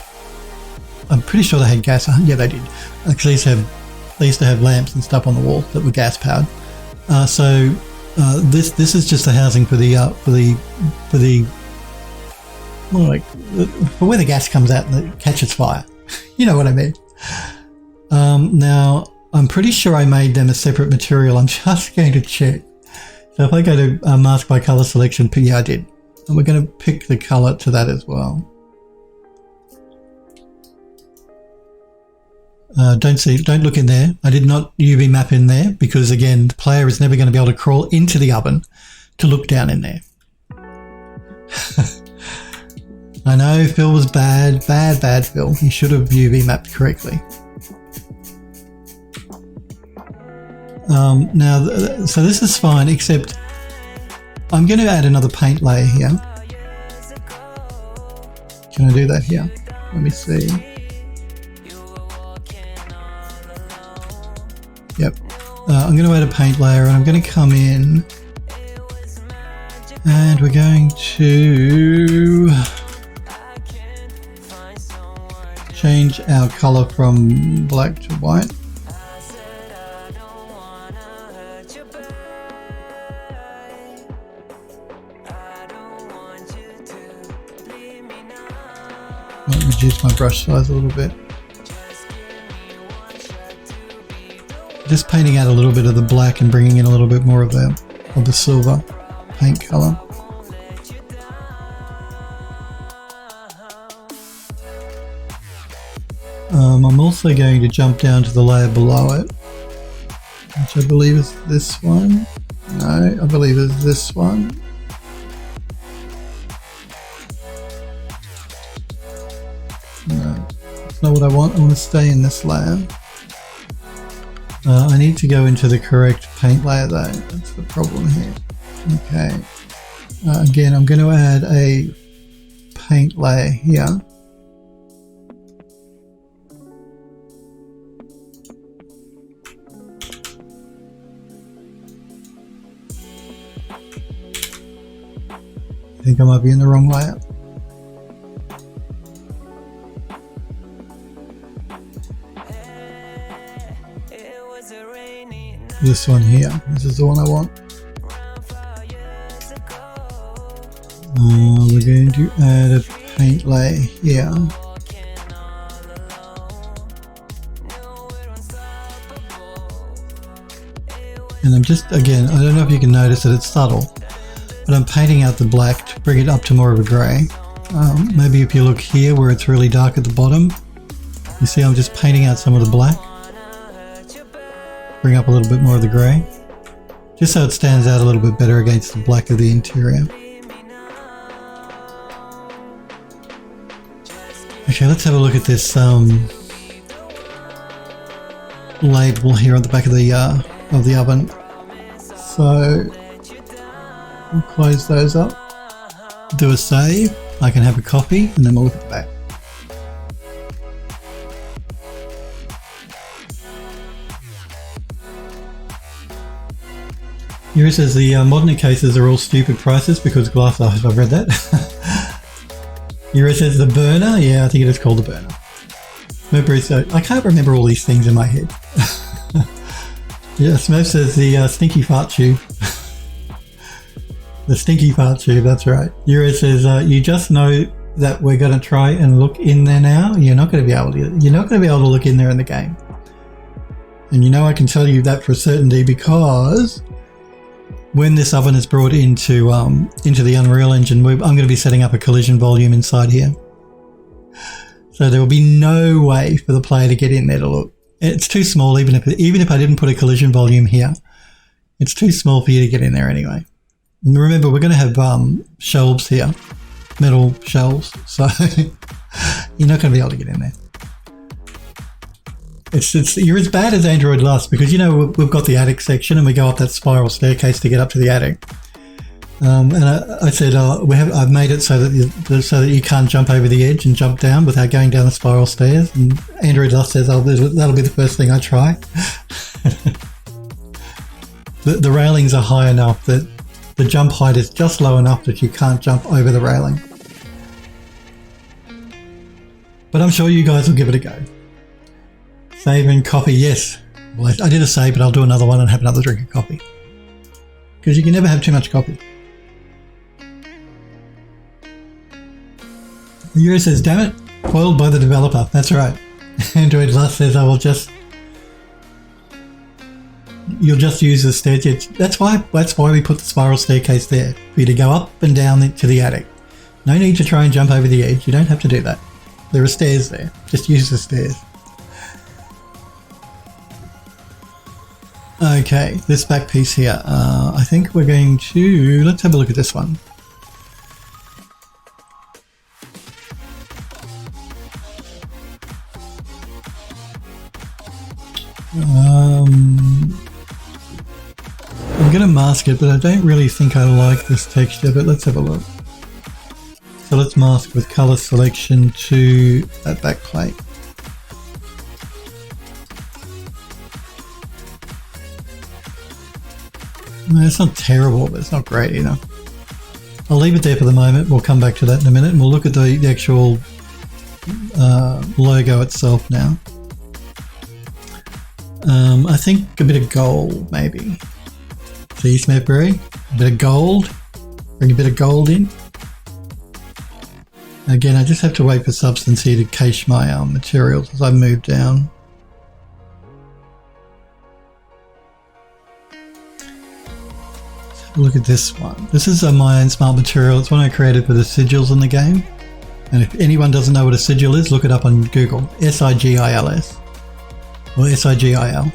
I'm pretty sure they had gas. Yeah, they did. Actually, they used to have lamps and stuff on the wall that were gas powered. This is just the housing for where the gas comes out and it catches fire. You know what I mean? Now, I'm pretty sure I made them a separate material. I'm just going to check. So if I go to mask by color selection, yeah, I did. And we're going to pick the color to that as well. Don't look in there. I did not UV map in there because, again, the player is never going to be able to crawl into the oven to look down in there. I know Phil was bad Phil. He should have UV mapped correctly. Now, so this is fine, except I'm going to add another paint layer here. Can I do that here? Let me see. Yep. I'm going to add a paint layer and I'm going to come in and we're going to change our color from black to white. Might reduce my brush size a little bit. Just painting out a little bit of the black and bringing in a little bit more of the silver paint color. I'm also going to jump down to the layer below it, which I believe is this one. No, I believe it's this one. No, that's not what I want. I want to stay in this layer. I need to go into the correct paint layer though. That's the problem here. Okay. Again, I'm going to add a paint layer here. I think I might be in the wrong layer. This one here. This is the one I want. We're going to add a paint layer here. And I'm just, again, I don't know if you can notice that it's subtle, but I'm painting out the black to bring it up to more of a grey. Maybe if you look here where it's really dark at the bottom, you see I'm just painting out some of the black. Bring up a little bit more of the grey, just so it stands out a little bit better against the black of the interior. Okay, let's have a look at this label here on the back of the oven. So we'll close those up, do a save. I can have a copy, and then we'll look at the back. Here it says the Modena cases are all stupid prices because glass. Oh, I've read that. Here it says the burner. Yeah, I think it is called the burner. Remember, I can't remember all these things in my head. Yeah, Smurf says the stinky fart tube. The stinky fart tube. That's right. Here it says you just know that we're going to try and look in there now. You're not going to be able to. You're not going to be able to look in there in the game. And you know I can tell you that for certainty because when this oven is brought into the Unreal Engine, I'm going to be setting up a collision volume inside here. So there will be no way for the player to get in there to look. It's too small, even if I didn't put a collision volume here. It's too small for you to get in there anyway. And remember, we're going to have shelves here, metal shelves, so you're not going to be able to get in there. You're as bad as Android Lust because, you know, we've got the attic section and we go up that spiral staircase to get up to the attic. And I said I've made it so that you can't jump over the edge and jump down without going down the spiral stairs. And Android Lust says, "Oh, that'll be the first thing I try." The railings are high enough that the jump height is just low enough that you can't jump over the railing. But I'm sure you guys will give it a go. Save and coffee, yes. Well, I did a save, but I'll do another one and have another drink of coffee. Because you can never have too much coffee. Euro says, damn it, foiled by the developer. That's right. Android Lust says, I will just You'll just use the stairs. That's why we put the spiral staircase there, for you to go up and down to the attic. No need to try and jump over the edge. You don't have to do that. There are stairs there. Just use the stairs. Okay, this back piece here. I think we're going to... Let's have a look at this one. I'm going to mask it, but I don't really think I like this texture, but let's have a look. So let's mask with color selection to that back plate. No, it's not terrible, but it's not great either. I'll leave it there for the moment. We'll come back to that in a minute, and we'll look at the actual logo itself now. I think a bit of gold, maybe. See, Smethberry? A bit of gold. Bring a bit of gold in. Again, I just have to wait for Substance here to cache my materials as I move down. Let's have a look at this one. This is my own smart material. It's one I created for the sigils in the game. And if anyone doesn't know what a sigil is, look it up on Google. S-I-G-I-L-S. Or S-I-G-I-L.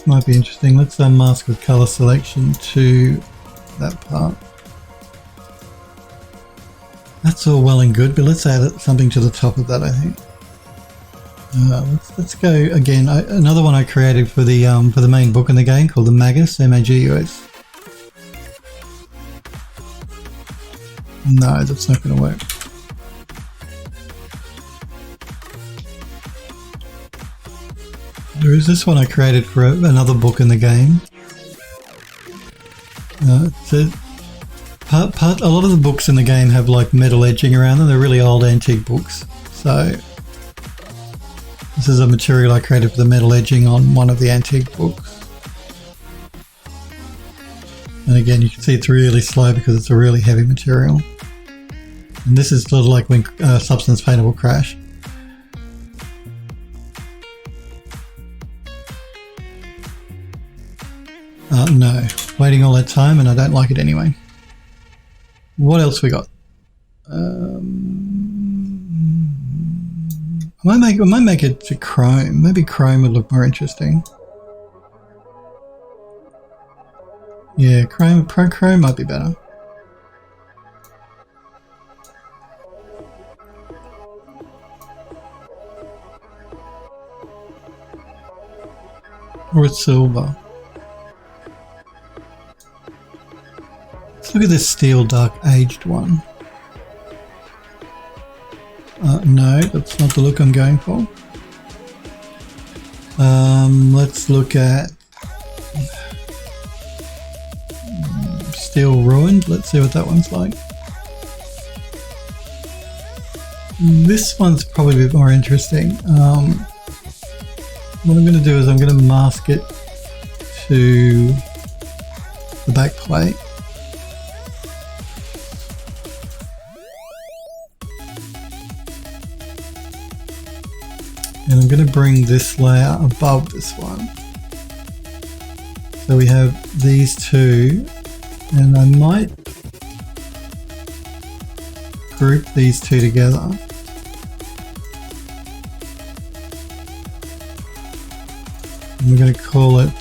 Might be interesting. Let's unmask with color selection to that part. That's all well and good, but let's add something to the top of that, I think. Let's go again. Another one I created for the main book in the game called the Magus, M-A-G-U-S. No, that's not going to work. There is this one I created for another book in the game. A lot of the books in the game have like metal edging around them. They're really old antique books. So this is a material I created for the metal edging on one of the antique books. And again, you can see it's really slow because it's a really heavy material. And this is sort of like when Substance Painter will crash. No, waiting all that time and I don't like it anyway. What else we got? I might make it to chrome. Maybe chrome would look more interesting. Yeah, chrome might be better. Or it's silver. Let's look at this steel dark aged one. No, that's not the look I'm going for. Let's look at steel ruined. Let's see what that one's like. This one's probably a bit more interesting. What I'm going to do is I'm going to mask it to the back plate. And I'm going to bring this layer above this one. So we have these two, and I might group these two together. And we're going to call it,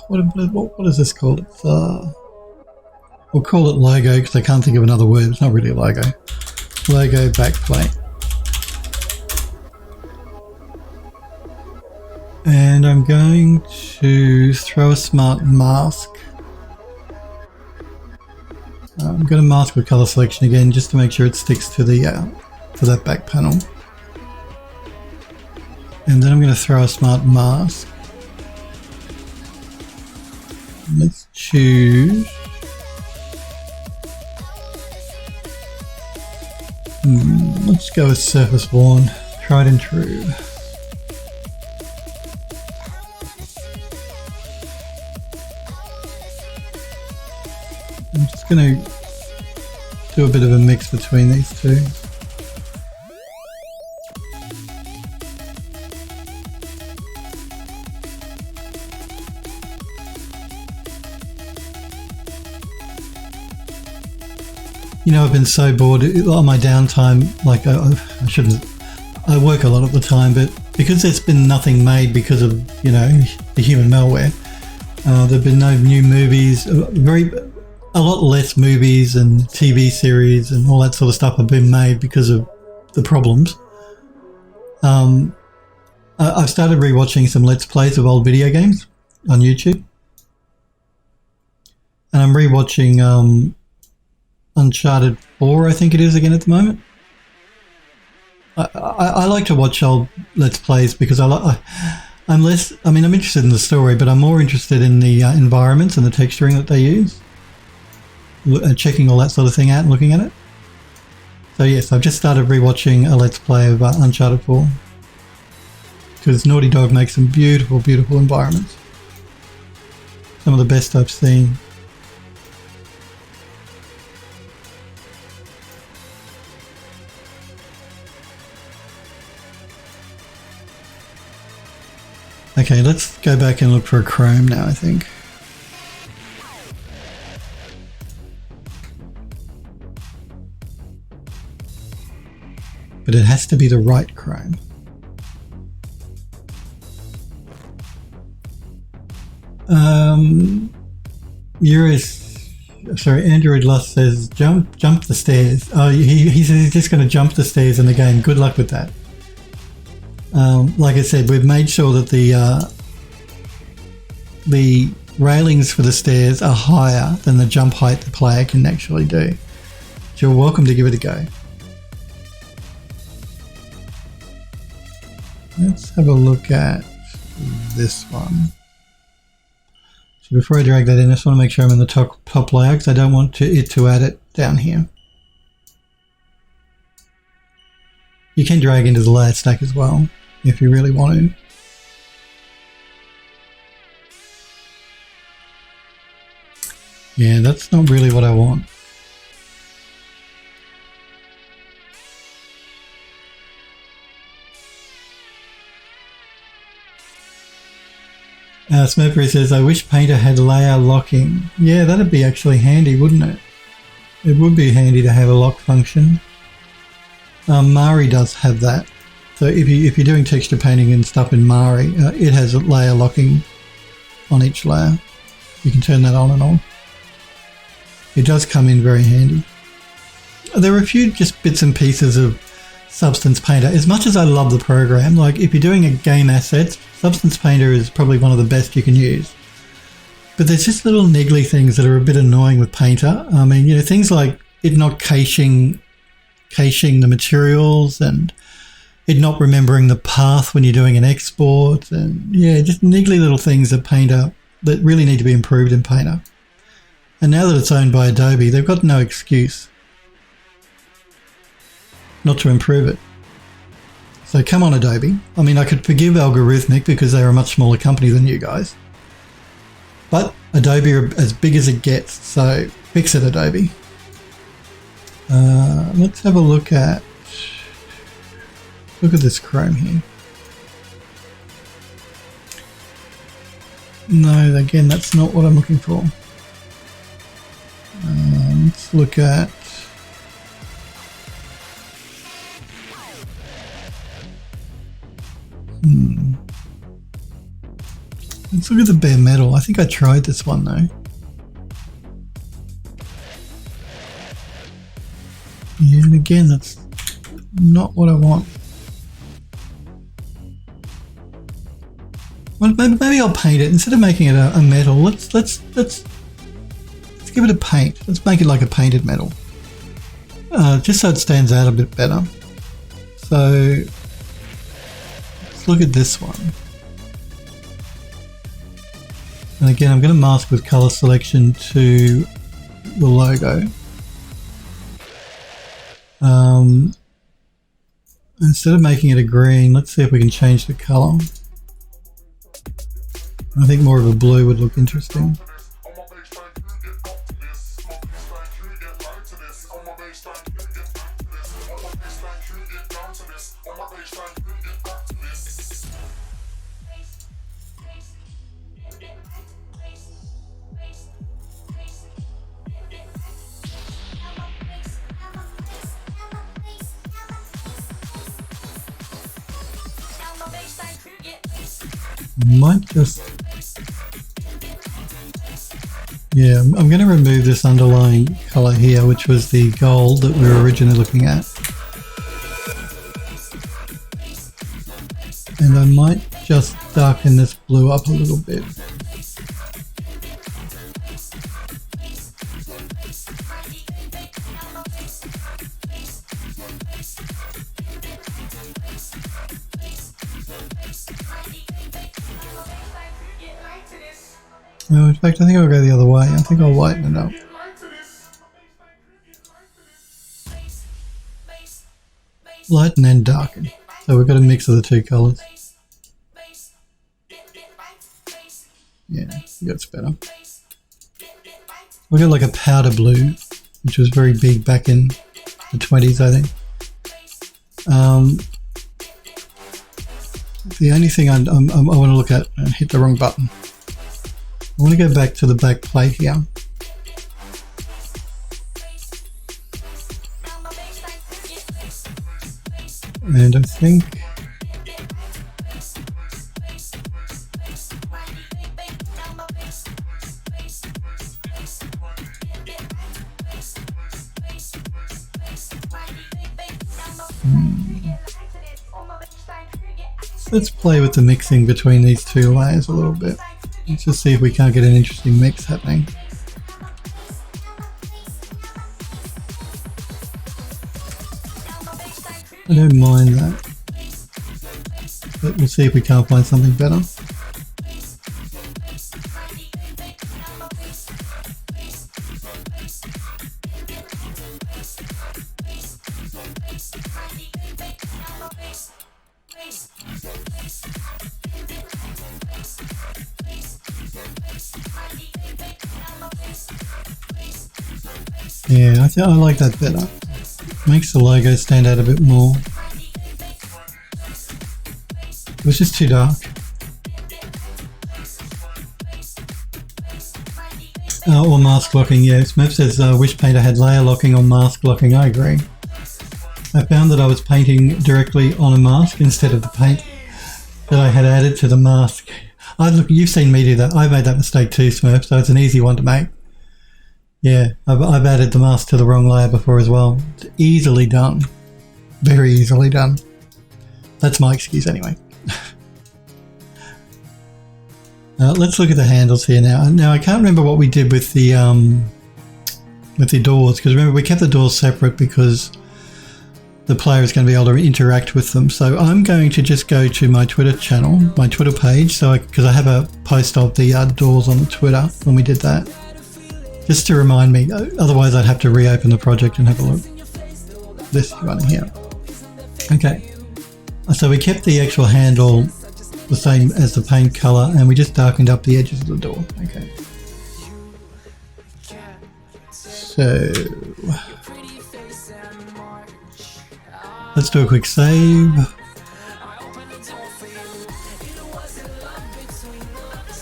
what is this called? It's, we'll call it logo because I can't think of another word. It's not really a logo. Logo backplate. And I'm going to throw a smart mask. I'm going to mask with color selection again just to make sure it sticks to the to that back panel. And then I'm going to throw a smart mask. Let's choose. Let's go with surface worn, tried and true. I'm just going to do a bit of a mix between these two. You know, I've been so bored on my downtime. Like I shouldn't. I work a lot of the time, but because there's been nothing made because of, you know, the human malware, there've been no new movies. A lot less movies and TV series and all that sort of stuff have been made because of the problems. I've started rewatching some Let's Plays of old video games on YouTube, and I'm rewatching Uncharted 4, I think it is, again at the moment. I like to watch old Let's Plays because I'm interested in the story, but I'm more interested in the environments and the texturing that they use, checking all that sort of thing out and looking at it. So yes, I've just started rewatching a Let's Play of Uncharted 4 because Naughty Dog makes some beautiful, beautiful environments. Some of the best I've seen. Okay, let's go back and look for a Chrome now, I think. But it has to be the right Chrome. Android Lust says jump the stairs. Oh, he says he's just going to jump the stairs in the game. Good luck with that. Like I said, we've made sure that the railings for the stairs are higher than the jump height the player can actually do. So you're welcome to give it a go. Let's have a look at this one. So before I drag that in, I just want to make sure I'm in the top layer because I don't want it to add it down here. You can drag into the layer stack as well if you really want to. Yeah, that's not really what I want. Smurfrey says, I wish Painter had layer locking. Yeah, that'd be actually handy, wouldn't it? It would be handy to have a lock function. Mari does have that. So if you're doing texture painting and stuff in Mari, it has a layer locking on each layer. You can turn that on and off. It does come in very handy. There are a few just bits and pieces of Substance Painter. As much as I love the program, like if you're doing a game assets, Substance Painter is probably one of the best you can use. But there's just little niggly things that are a bit annoying with Painter. I mean, you know, things like it not caching the materials and it not remembering the path when you're doing an export, and yeah, just niggly little things that Painter that really need to be improved in Painter. And now that it's owned by Adobe, they've got no excuse not to improve it. So come on, Adobe. I mean, I could forgive Algorithmic because they're a much smaller company than you guys. But Adobe are as big as it gets, so fix it, Adobe. Let's have a look at this Chrome here. No, again, that's not what I'm looking for. Let's look at let's look at the bare metal. I think I tried this one though. Yeah, and again, that's not what I want. Well, maybe I'll paint it instead of making it a metal. Let's give it a paint. Let's make it like a painted metal, just so it stands out a bit better. So let's look at this one. And again, I'm going to mask with color selection to the logo. Instead of making it a green, let's see if we can change the color. I think more of a blue would look interesting. I might just... Yeah, I'm going to remove this underlying colour here, which was the gold that we were originally looking at. And I might just darken this blue up a little bit. No, in fact, I think I'll go the other way. I think I'll lighten it up. Lighten and darken. So we've got a mix of the two colours. Yeah, that's better. We got like a powder blue, which was very big back in the 20s, I think. The only thing I want to look at, and hit the wrong button. I want to go back to the back plate here. And I think let's play with the mixing between these two layers a little bit. Let's just see if we can't get an interesting mix happening. I don't mind that, but we'll see if we can't find something better. Yeah, I like that better. Makes the logo stand out a bit more. It was just too dark. Or mask locking, yeah. Smurf says wish painter had layer locking or mask locking. I agree. I found that I was painting directly on a mask instead of the paint that I had added to the mask. Look, you've seen me do that. I made that mistake too, Smurf, so it's an easy one to make. Yeah, I've added the mask to the wrong layer before as well. It's easily done. Very easily done. That's my excuse anyway. Let's look at the handles here now. Now I can't remember what we did with the doors, because remember we kept the doors separate because the player is going to be able to interact with them. So I'm going to just go to my Twitter channel, my Twitter page, because I have a post of the doors on the Twitter when we did that. Just to remind me, otherwise I'd have to reopen the project and have a look. This one here. Okay, so we kept the actual handle the same as the paint color and we just darkened up the edges of the door. Okay. So, let's do a quick save.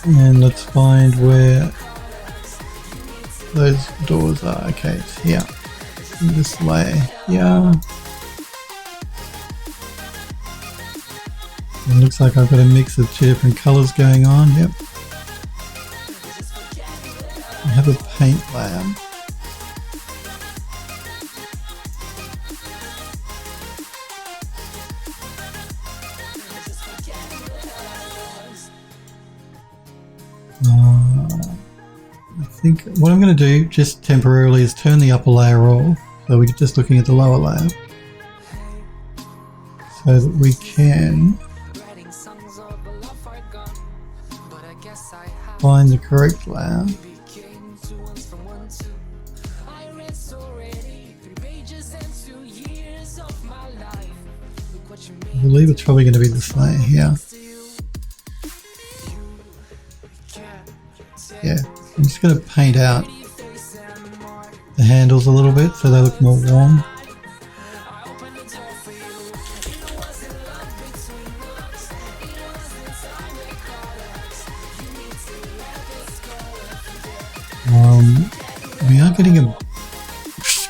And let's find where those doors are. Okay, it's here. This layer here. It looks like I've got a mix of two different colours going on. Yep. I have a paint layer. I think what I'm going to do just temporarily is turn the upper layer off, so we're just looking at the lower layer, so that we can find the correct layer. I believe it's probably going to be this layer here. Yeah, I'm just going to paint out the handles a little bit so they look more warm. We are getting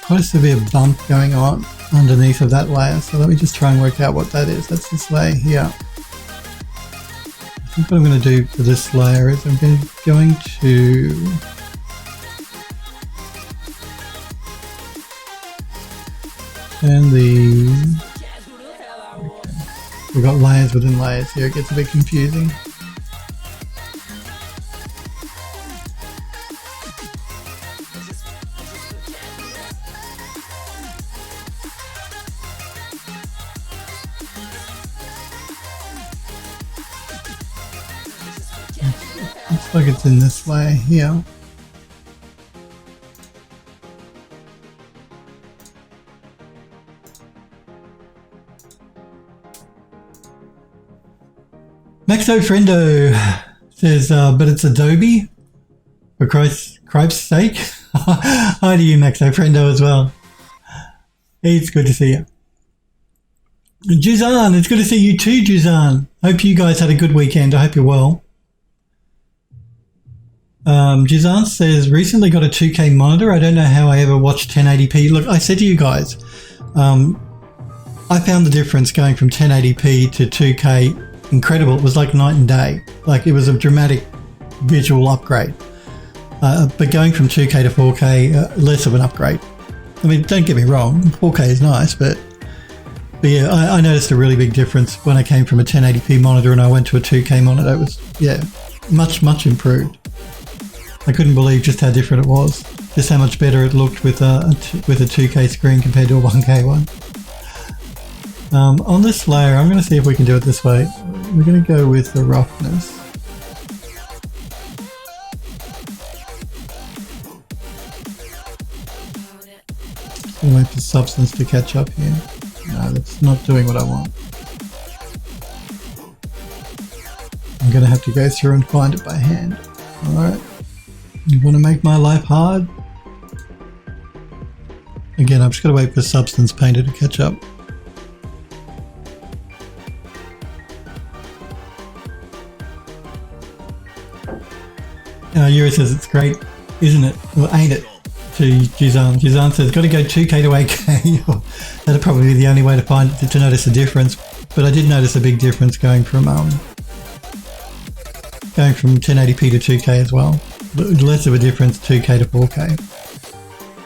quite a severe bump going on underneath of that layer, so let me just try and work out what that is. That's this layer here. I think what I'm going to do for this layer is I'm going to turn the... Okay. We've got layers within layers here, it gets a bit confusing. Looks like it's in this layer here. Maxo Friendo says, but it's Adobe, for Christ's sake. Hi to you, Maxo Friendo, as well. It's good to see you. Juzan, it's good to see you too, Juzan. Hope you guys had a good weekend. I hope you're well. Juzan says, recently got a 2K monitor. I don't know how I ever watched 1080p. Look, I said to you guys, I found the difference going from 1080p to 2K incredible. It was like night and day. Like, it was a dramatic visual upgrade. But going from 2K to 4K, less of an upgrade. I mean, don't get me wrong, 4K is nice, but yeah, I noticed a really big difference when I came from a 1080p monitor and I went to a 2K monitor. It was, yeah, much improved. I couldn't believe just how different it was, just how much better it looked with a 2K screen compared to a 1K one. On this layer, I'm going to see if we can do it this way. We're going to go with the roughness. Just wait for substance to catch up here. No, that's not doing what I want. I'm going to have to go through and find it by hand. Alright. You want to make my life hard? Again, I'm just going to wait for substance painter to catch up. Yuri says it's great, isn't it? Well, ain't it? To Juzan. Juzan says, got to go 2K to 8K. That'd probably be the only way to notice a difference. But I did notice a big difference going from 1080p to 2K as well. Less of a difference 2K to 4K.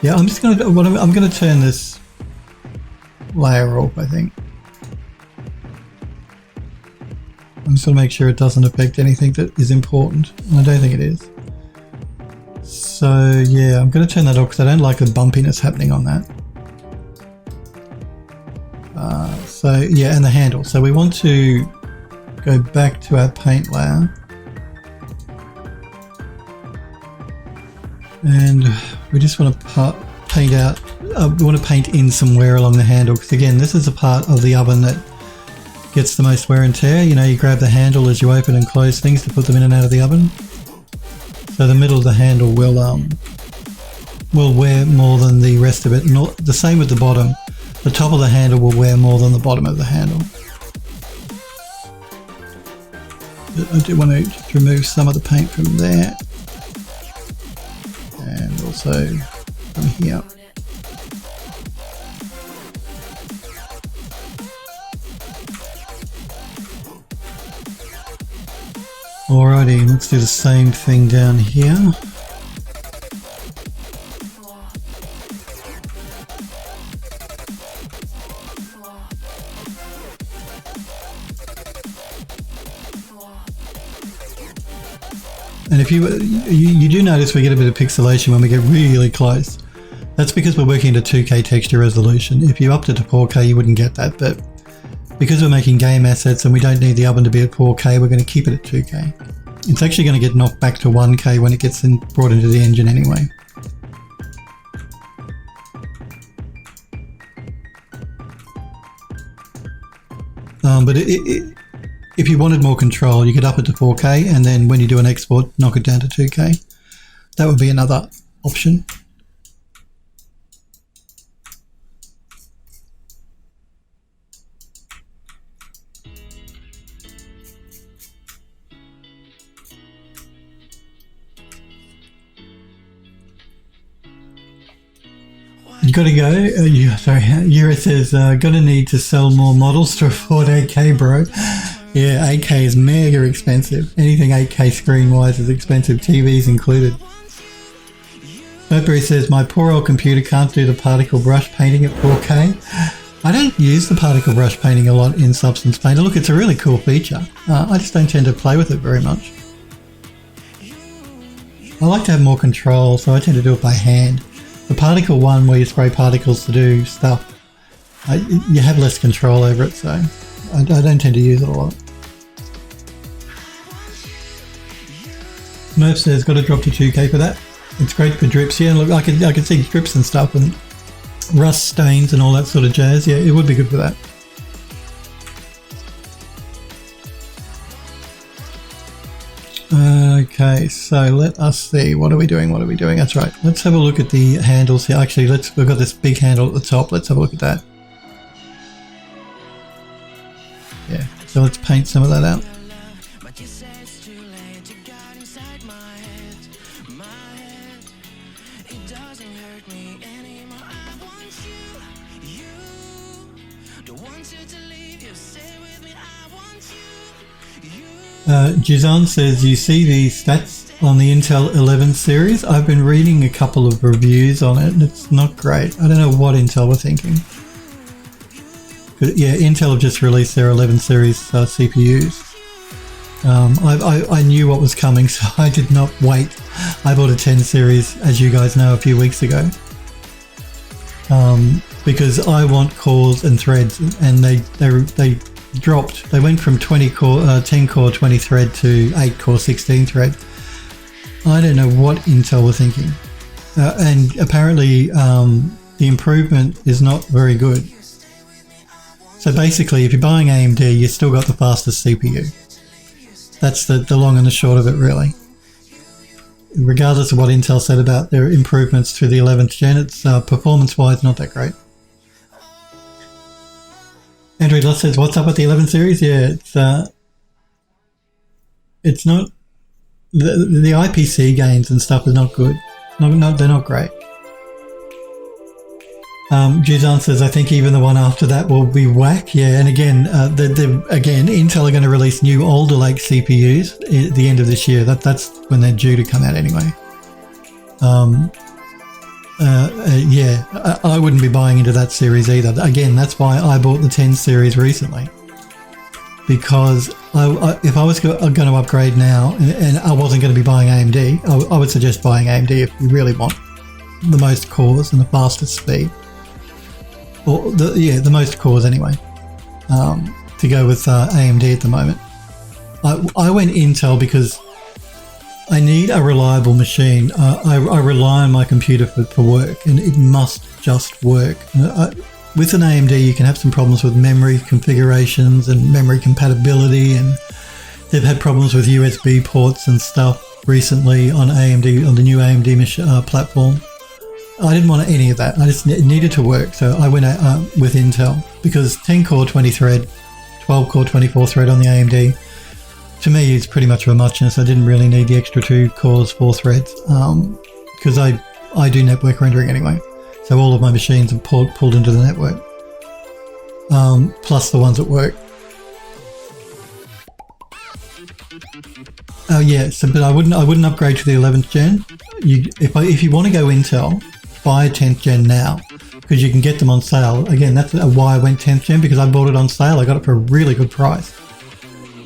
Yeah, I'm just gonna I'm gonna turn this layer off, I think. I'm just gonna make sure it doesn't affect anything that is important. I don't think it is. So yeah, I'm gonna turn that off because I don't like the bumpiness happening on that. So yeah, and the handle. So we want to go back to our paint layer. And we just want to paint out, we want to paint in some wear along the handle, because again, this is a part of the oven that gets the most wear and tear. You know, you grab the handle as you open and close things to put them in and out of the oven. So the middle of the handle will wear more than the rest of it. Not the same with the bottom. The top of the handle will wear more than the bottom of the handle. I do want to just remove some of the paint from there. And also from here. Alrighty, let's do the same thing down here. And if you do notice we get a bit of pixelation when we get really close. That's because we're working at a 2K texture resolution. If you upped it to 4K, you wouldn't get that, but because we're making game assets and we don't need the oven to be at 4K, we're going to keep it at 2K. It's actually going to get knocked back to 1K when it gets brought into the engine anyway. But if you wanted more control, you could up it to 4K, and then when you do an export, knock it down to 2K. That would be another option. You gotta go. Yura says, gonna need to sell more models to afford 8K, bro. Yeah, 8K is mega expensive. Anything 8K screen-wise is expensive, TVs included. Burberry says, my poor old computer can't do the particle brush painting at 4K. I don't use the particle brush painting a lot in Substance Painter. Look, it's a really cool feature. I just don't tend to play with it very much. I like to have more control, so I tend to do it by hand. The particle one, where you spray particles to do stuff, you have less control over it, so I don't tend to use it a lot. Smurf says, got to drop to 2K for that. It's great for drips. Yeah, look, I can see drips and stuff and rust stains and all that sort of jazz. Yeah, it would be good for that. Okay, so let us see. What are we doing? That's right. Let's have a look at the handles here. Actually, we've got this big handle at the top. Let's have a look at that. Yeah, so let's paint some of that out. Jizan says, you see the stats on the Intel 11 series? I've been reading a couple of reviews on it and it's not great. I don't know what Intel were thinking. But yeah, Intel have just released their 11 series CPUs. I knew what was coming, so I did not wait. I bought a 10 series, as you guys know, a few weeks ago. Because I want cores and threads, and they dropped. They went from 10 core 20 thread to 8 core 16 thread. I don't know what Intel were thinking, and apparently the improvement is not very good. So basically, if you're buying AMD, you still got the fastest CPU. That's the long and the short of it, really. Regardless of what Intel said about their improvements to the 11th gen, it's performance-wise not that great. Andrew Loss says, what's up with the 11 series? Yeah, it's not... The IPC gains and stuff is not good. They're not great. Juzan says, I think even the one after that will be whack. Yeah, and again, Intel are going to release new Alder Lake CPUs at the end of this year. That's when they're due to come out anyway. Yeah, I wouldn't be buying into that series either. Again, that's why I bought the 10 series recently. Because if I was going to upgrade now and I wasn't going to be buying AMD, I would suggest buying AMD if you really want the most cores and the fastest speed. Or the most cores anyway, to go with AMD at the moment. I went Intel because I need a reliable machine. I rely on my computer for work, and it must just work. With an AMD, you can have some problems with memory configurations and memory compatibility, and they've had problems with USB ports and stuff recently on AMD, on the new AMD platform. I didn't want any of that. I just needed to work, so I went with Intel because 10 core 20 thread, 12 core 24 thread on the AMD, to me is pretty much of a muchness. I didn't really need the extra 2 cores, 4 threads, because I do network rendering anyway. So all of my machines are pulled into the network, plus the ones at work. Oh yeah, but I wouldn't upgrade to the 11th gen. If you want to go Intel, buy a 10th gen now, because you can get them on sale. Again, that's why I went 10th gen, because I bought it on sale. I got it for a really good price.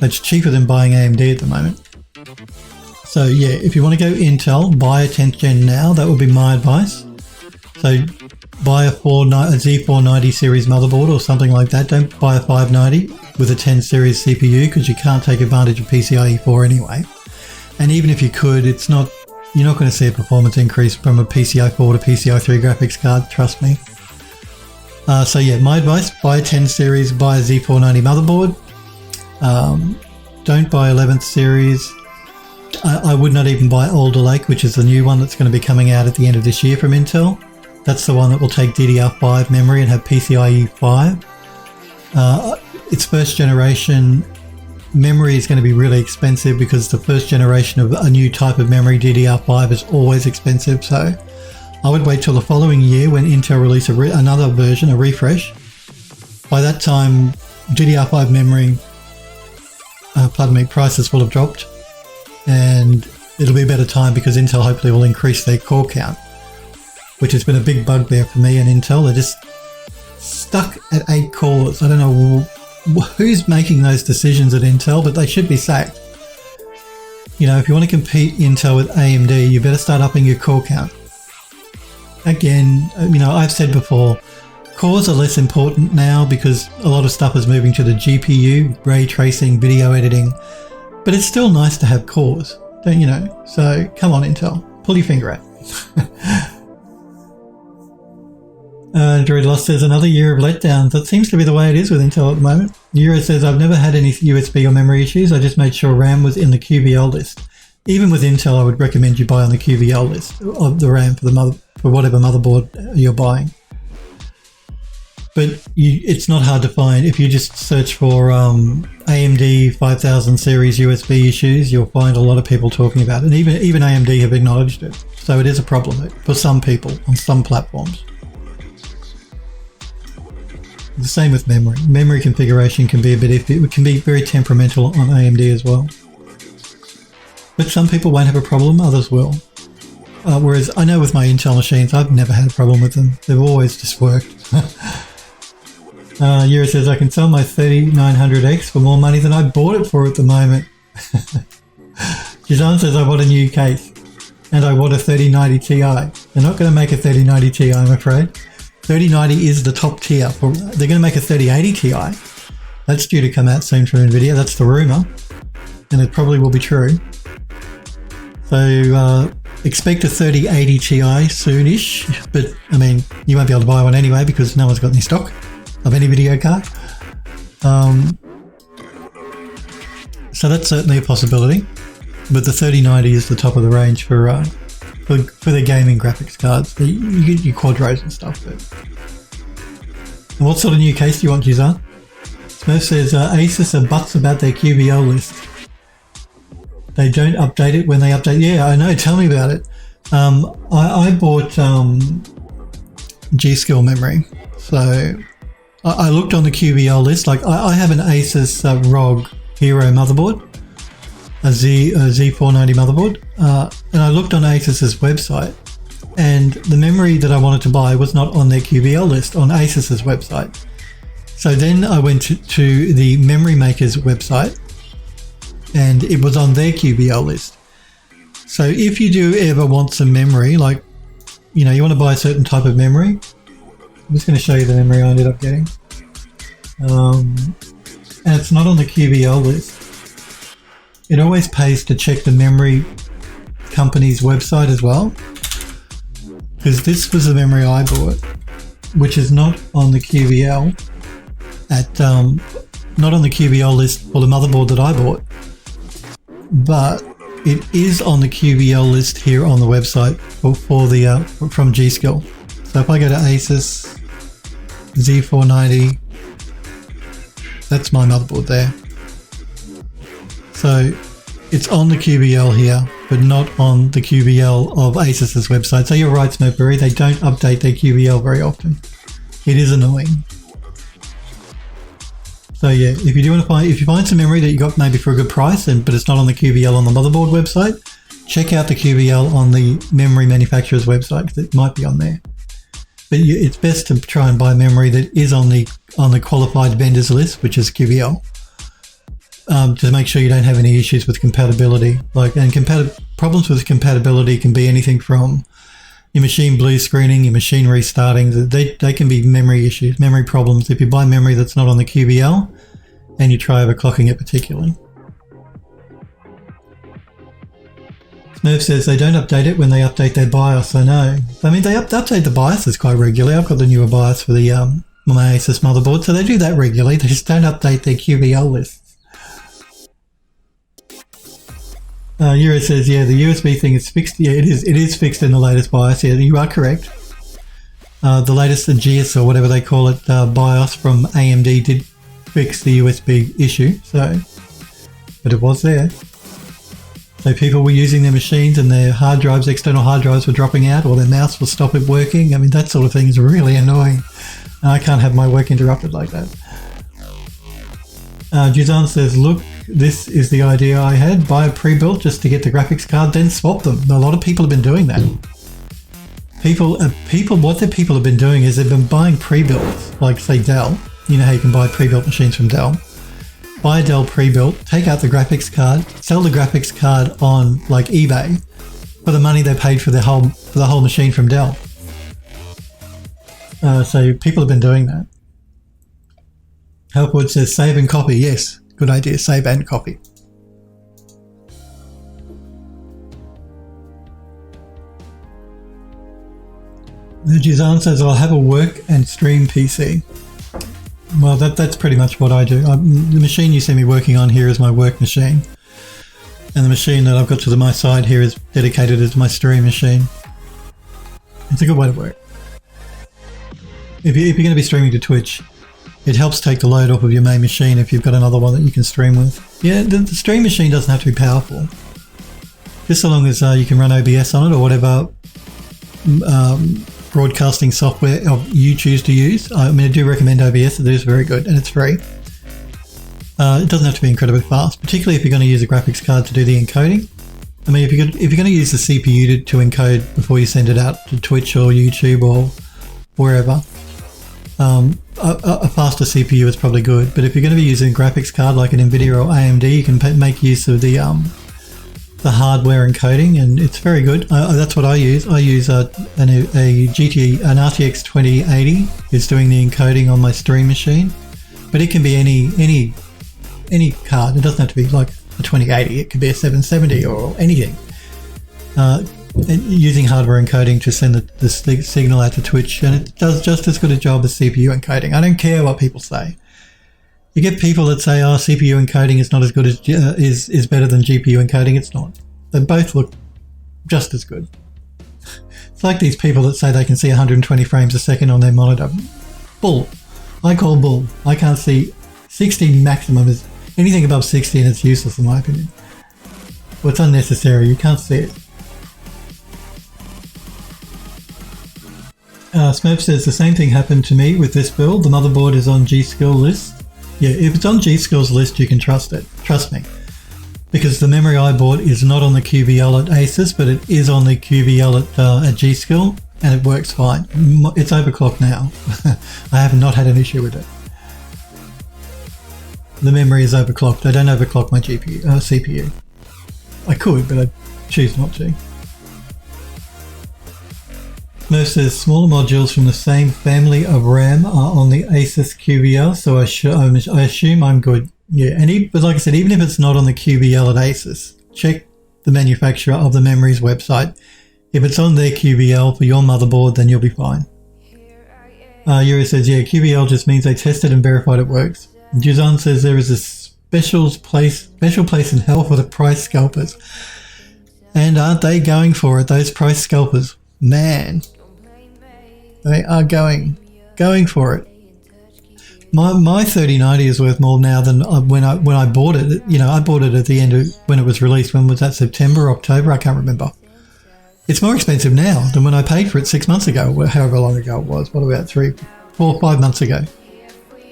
It's cheaper than buying AMD at the moment. So yeah, if you want to go Intel, buy a 10th gen now. That would be my advice. So buy a Z490 series motherboard or something like that. Don't buy a 590 with a 10 series CPU, because you can't take advantage of PCIe 4 anyway. And even if you could, you're not going to see a performance increase from a PCI 4 to PCI 3 graphics card, trust me. So yeah, my advice, buy a 10 series, buy a Z490 motherboard. Don't buy 11th series. I would not even buy Alder Lake, which is the new one that's going to be coming out at the end of this year from Intel. That's the one that will take DDR5 memory and have PCIe 5. Its first generation memory is going to be really expensive, because the first generation of a new type of memory, DDR5, is always expensive. So I would wait till the following year when Intel release another version, a refresh. By that time, DDR5 memory prices will have dropped, and it'll be a better time because Intel hopefully will increase their core count, which has been a big bugbear for me and Intel. They're just stuck at 8 cores. I don't know who's making those decisions at Intel, but they should be sacked. You know, if you want to compete Intel with AMD, you better start upping your core count. Again, you know, I've said before, cores are less important now because a lot of stuff is moving to the GPU, ray tracing, video editing, but it's still nice to have cores, don't you know? So come on, Intel, pull your finger out. Druid Lost says, another year of letdowns. That seems to be the way it is with Intel at the moment. Euro says, I've never had any USB or memory issues. I just made sure RAM was in the QVL list. Even with Intel, I would recommend you buy on the QVL list of the RAM for whatever motherboard you're buying. But it's not hard to find. If you just search for AMD 5000 series USB issues, you'll find a lot of people talking about it. And even AMD have acknowledged it. So it is a problem for some people on some platforms. The same with memory. Memory configuration can be a bit iffy. It can be very temperamental on AMD as well. But some people won't have a problem, others will. Whereas I know with my Intel machines, I've never had a problem with them. They've always just worked. Yura says, I can sell my 3900X for more money than I bought it for at the moment. Jizan says, I bought a new case and I bought a 3090 Ti. They're not going to make a 3090 Ti, I'm afraid. 3090 is the top tier. They're going to make a 3080 Ti. That's due to come out soon from NVIDIA. That's the rumor. And it probably will be true. So expect a 3080 Ti soonish. But, I mean, you won't be able to buy one anyway because no one's got any stock of any video card. So that's certainly a possibility. But the 3090 is the top of the range for the gaming graphics cards. You get your Quadros and stuff. But. And what sort of new case do you want, Jizan? Smurf says, Asus are butts about their QVL list. They don't update it when they update. Yeah, I know. Tell me about it. I bought G-Skill memory. So I looked on the QVL list. Like I have an Asus ROG Hero motherboard. A Z490 motherboard, and I looked on Asus's website, and the memory that I wanted to buy was not on their QVL list on Asus's website. So then I went to the memory maker's website, and it was on their QVL list. So if you do ever want some memory, like, you know, you want to buy a certain type of memory, I'm just going to show you the memory I ended up getting. And it's not on the QVL list. It always pays to check the memory company's website as well, because this was the memory I bought, which is not on the QVL not on the QVL list for the motherboard that I bought, but it is on the QVL list here on the website from G-Skill. So if I go to Asus Z490, that's my motherboard there. So it's on the QVL here, but not on the QVL of Asus's website. So you're right, Smurfberry, they don't update their QVL very often. It is annoying. So yeah, if you find some memory that you got maybe for a good price, but it's not on the QVL on the motherboard website, check out the QVL on the memory manufacturer's website because it might be on there. But it's best to try and buy memory that is on the qualified vendors list, which is QVL. To make sure you don't have any issues with compatibility. Problems with compatibility can be anything from your machine blue screening, your machine restarting. They can be memory issues, memory problems if you buy memory that's not on the QVL and you try overclocking it particularly. Smurf says they don't update it when they update their BIOS. I know. I mean, they update the BIOSes quite regularly. I've got the newer BIOS for the my Asus motherboard, so they do that regularly. They just don't update their QVL lists. Euro says, yeah, the USB thing is fixed. Yeah, it is fixed in the latest BIOS. Yeah, you are correct. The latest GIS or whatever they call it, BIOS from AMD did fix the USB issue. So, but it was there. So people were using their machines and their hard drives, external hard drives were dropping out, or their mouse will stop it working. I mean, that sort of thing is really annoying. I can't have my work interrupted like that. Juzan says, look this is the idea I had. Buy a pre-built just to get the graphics card, then swap them. A lot of people have been doing that. What the people have been doing is they've been buying pre-builts, like say Dell. You know how you can buy pre-built machines from Dell. Buy a Dell pre-built, take out the graphics card, sell the graphics card on like eBay for the money they paid for the whole machine from Dell. So people have been doing that. Helpwood says save and copy. Yes, good idea. Save and copy. Jizan says I'll have a work and stream PC. Well, that's pretty much what I do. The machine you see me working on here is my work machine. And the machine that I've got to my side here is dedicated as my stream machine. It's a good way to work. If you're going to be streaming to Twitch, it helps take the load off of your main machine if you've got another one that you can stream with. Yeah, the stream machine doesn't have to be powerful. Just so long as you can run OBS on it or whatever broadcasting software you choose to use. I mean, I do recommend OBS. It is very good and it's free. It doesn't have to be incredibly fast, particularly if you're going to use a graphics card to do the encoding. I mean, if you're going to use the CPU to encode before you send it out to Twitch or YouTube or wherever, a faster CPU is probably good. But if you're going to be using a graphics card like an NVIDIA or AMD, you can make use of the hardware encoding, and it's very good. That's what I use. I use an RTX 2080 is doing the encoding on my stream machine, but it can be any card. It doesn't have to be like a 2080. It could be a 770 or anything. Using hardware encoding to send the signal out to Twitch, and it does just as good a job as CPU encoding. I don't care what people say. You get people that say, "Oh, CPU encoding is not as good as is better than GPU encoding." It's not. They both look just as good. It's like these people that say they can see 120 frames a second on their monitor. Bull. I call bull. I can't see 60 maximum. Is anything above 60, and it's useless in my opinion. Well, it's unnecessary. You can't see it. Smurf says the same thing happened to me with this build. The motherboard is on G-Skill list. Yeah, if it's on G-Skill's list, you can trust it. Trust me. Because the memory I bought is not on the QVL at Asus, but it is on the QVL at G-Skill, and it works fine. It's overclocked now. I have not had an issue with it. The memory is overclocked. I don't overclock my CPU. I could, but I choose not to. Smurf says smaller modules from the same family of RAM are on the Asus QVL, so I assume I'm good. Yeah, but like I said, even if it's not on the QVL at Asus, check the manufacturer of the memory's website. If it's on their QVL for your motherboard, then you'll be fine. Yuri says, yeah, QVL just means they tested and verified it works. Juzan says there is a special place in hell for the price scalpers. And aren't they going for it, those price scalpers? Man, they are going for it. My 3090 is worth more now than when I bought it. You know, I bought it at the end of when it was released. When was that? September, October? I can't remember. It's more expensive now than when I paid for it 6 months ago, however long ago it was. What about 3, 4, 5 months ago?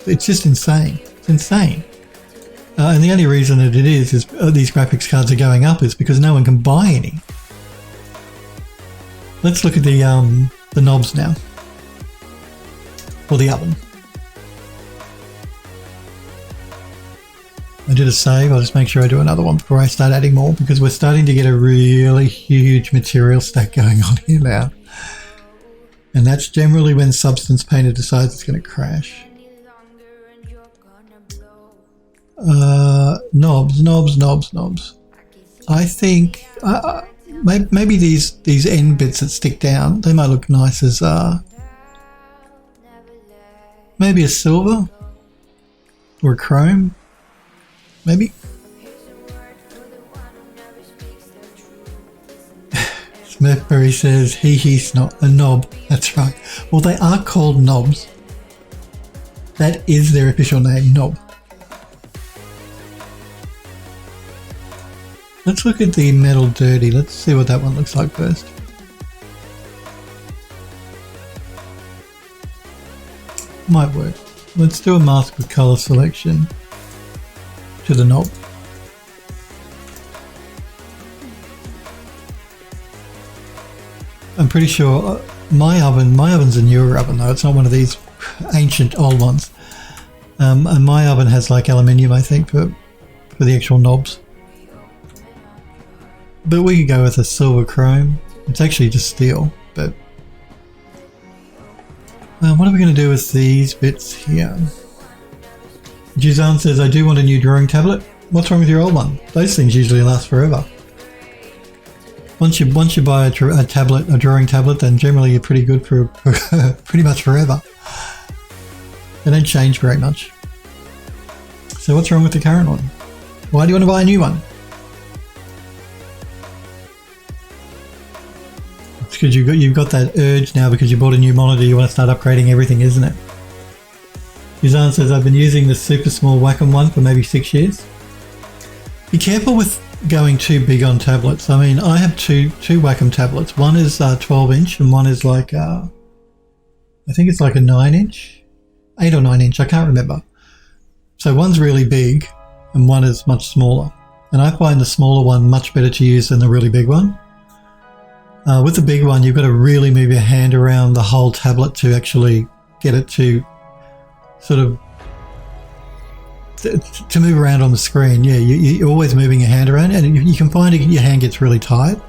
It's just insane. It's insane. And the only reason that it is these graphics cards are going up is because no one can buy any. Let's look at the knobs now, or the oven. I did a save. I'll just make sure I do another one before I start adding more, because we're starting to get a really huge material stack going on here now. And that's generally when Substance Painter decides it's going to crash. Knobs. I think maybe these end bits that stick down, they might look nice as maybe a silver or a chrome. Maybe. Smithberry says he's not a knob. That's right. Well, they are called knobs. That is their official name, knob. Let's look at the metal dirty. Let's see what that one looks like first. Might work. Let's do a mask with color selection to the knob. I'm pretty sure my oven's a newer oven though. It's not one of these ancient old ones. And my oven has like aluminium, I think, for the actual knobs. But we could go with a silver chrome. It's actually just steel, but what are we going to do with these bits here? Juzan says, I do want a new drawing tablet. What's wrong with your old one? Those things usually last forever. Once you buy a drawing tablet, then generally you're pretty good for pretty much forever. They don't change very much. So what's wrong with the current one? Why do you want to buy a new one? It's because you've got that urge now because you bought a new monitor, you want to start upgrading everything, isn't it? Yuzan says, I've been using the super small Wacom one for maybe 6 years. Be careful with going too big on tablets. I mean, I have two Wacom tablets. One is 12 inch and one is like, I think it's like a 9 inch, 8 or 9 inch, I can't remember. So one's really big and one is much smaller. And I find the smaller one much better to use than the really big one. With the big one, you've got to really move your hand around the whole tablet to actually get it to sort of to move around on the screen. Yeah, you're always moving your hand around, and you can find your hand gets really tight.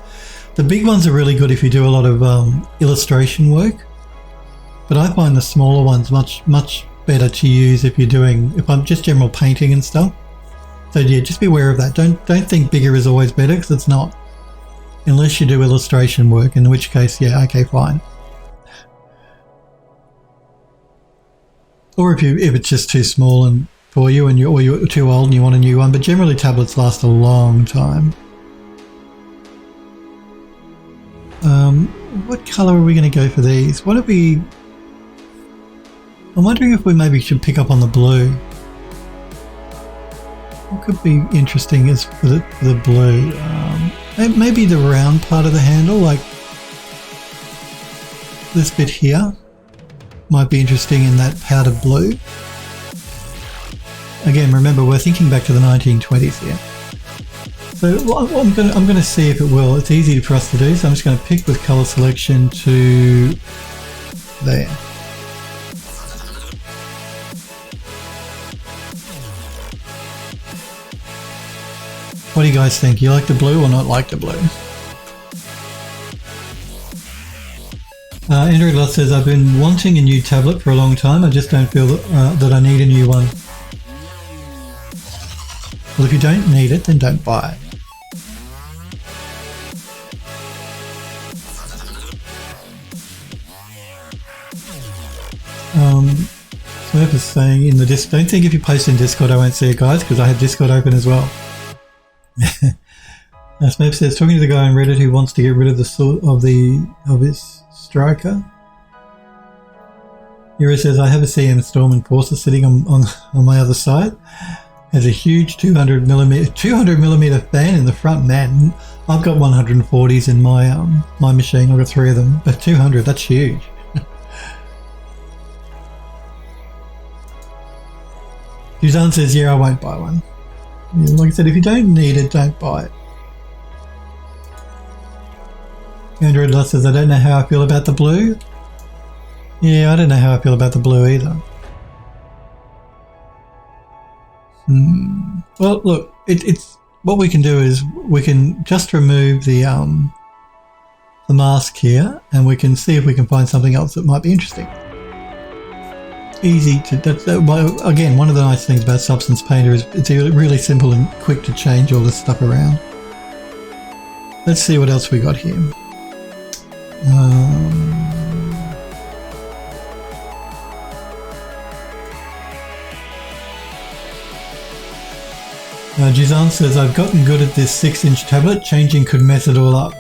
The big ones are really good if you do a lot of illustration work, but I find the smaller ones much better to use if I'm just general painting and stuff. So yeah, just be aware of that. Don't think bigger is always better, because it's not, unless you do illustration work, in which case, yeah, okay, fine. Or if it's just too small and for you, and you're too old and you want a new one. But generally tablets last a long time. What colour are we going to go for these? I'm wondering if we maybe should pick up on the blue. What could be interesting is for the blue. Maybe the round part of the handle, like this bit here, might be interesting in that powder blue. Again, remember, we're thinking back to the 1920s here. So I'm going to see if it will. It's easy for us to do, so I'm just going to pick with color selection to there. What do you guys think? You like the blue or not like the blue? Andrew Lott says, I've been wanting a new tablet for a long time. I just don't feel that I need a new one. Well, if you don't need it, then don't buy it. Smurf is saying in the Discord, don't think if you post in Discord I won't see it, guys, because I have Discord open as well. Smurf says, talking to the guy on Reddit who wants to get rid of of his striker. Hero says, I have a CM Storm Enforcer sitting on my other side. Has a huge 200mm fan in the front. Man, I've got 140s in my machine. I've got 3 of them, but 200, that's huge. Suzanne says, yeah, I won't buy one. Yeah, like I said, if you don't need it, don't buy it. Android Lust says, I don't know how I feel about the blue. Yeah, I don't know how I feel about the blue either. Well, look, it's what we can do is we can just remove the mask here, and we can see if we can find something else that might be interesting. Easy to. Again, one of the nice things about Substance Painter is it's really simple and quick to change all this stuff around. Let's see what else we got here. Jizan says, I've gotten good at this 6-inch tablet. Changing could mess it all up.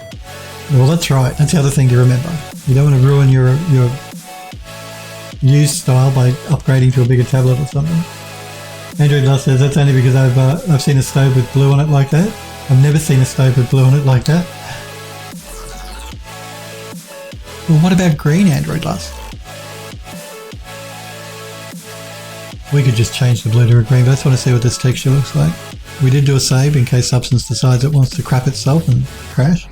Well, that's right. That's the other thing to remember. You don't want to ruin your used style by upgrading to a bigger tablet or something. Andrew Dust says, that's only because I've seen a stove with blue on it like that. I've never seen a stove with blue on it like that. Well, what about green, Android Lust? We could just change the blue to a green, but I just want to see what this texture looks like. We did do a save in case Substance decides it wants to crap itself and crash.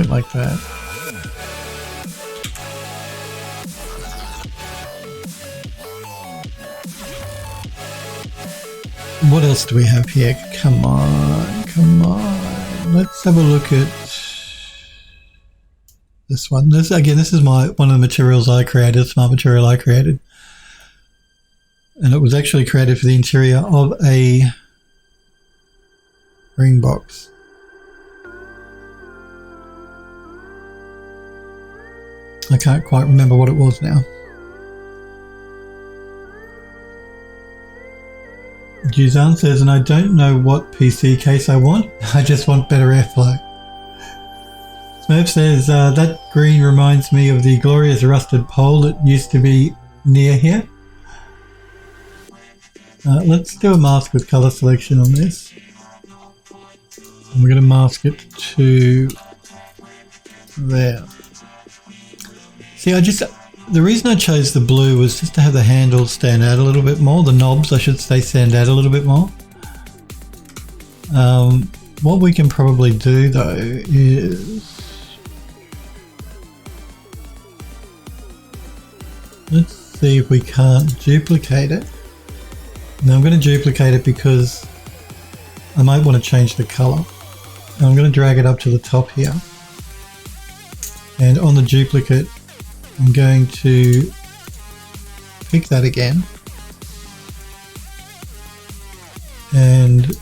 point like that. What else do we have here? Come on, come on. Let's have a look at this one. This is one of the materials I created, smart material I created. And it was actually created for the interior of a ring box. I can't quite remember what it was now. Juzan says, and I don't know what PC case I want. I just want better airflow. Smurf says, that green reminds me of the glorious rusted pole that used to be near here. Let's do a mask with color selection on this. And we're going to mask it to there. See, the reason I chose the blue was just to have the handles stand out a little bit more. The knobs, I should say, stand out a little bit more. What we can probably do though is, let's see if we can't duplicate it. Now I'm going to duplicate it because I might want to change the color. And I'm going to drag it up to the top here. And on the duplicate, I'm going to pick that again. And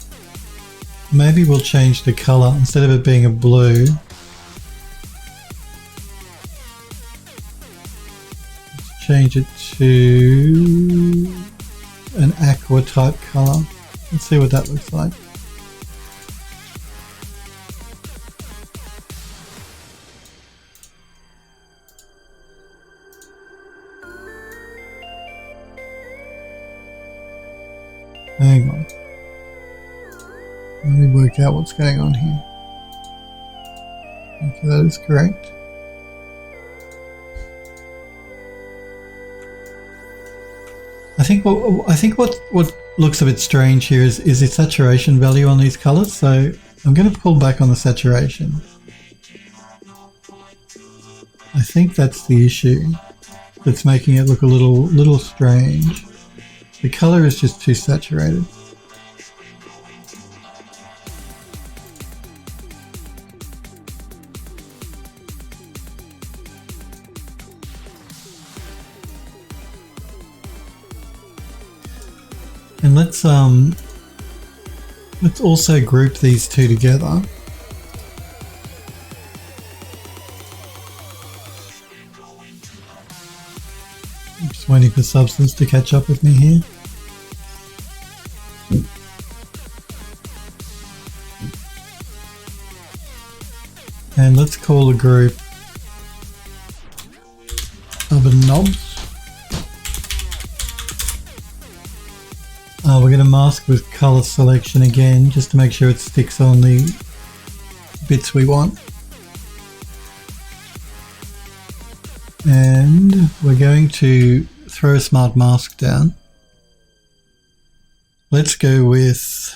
maybe we'll change the color. Instead of it being a blue, let's change it to an aqua type color. Let's see what that looks like. Hang on. Let me work out what's going on here. Okay, that is correct. I think what looks a bit strange here is the saturation value on these colors. So I'm going to pull back on the saturation. I think that's the issue that's making it look a little strange. The color is just too saturated. And let's also group these two together. I'm just waiting for Substance to catch up with me here. And let's call the group Oven Knobs. We're going to mask with color selection again, just to make sure it sticks on the bits we want. And we're going to throw a smart mask down. Let's go with,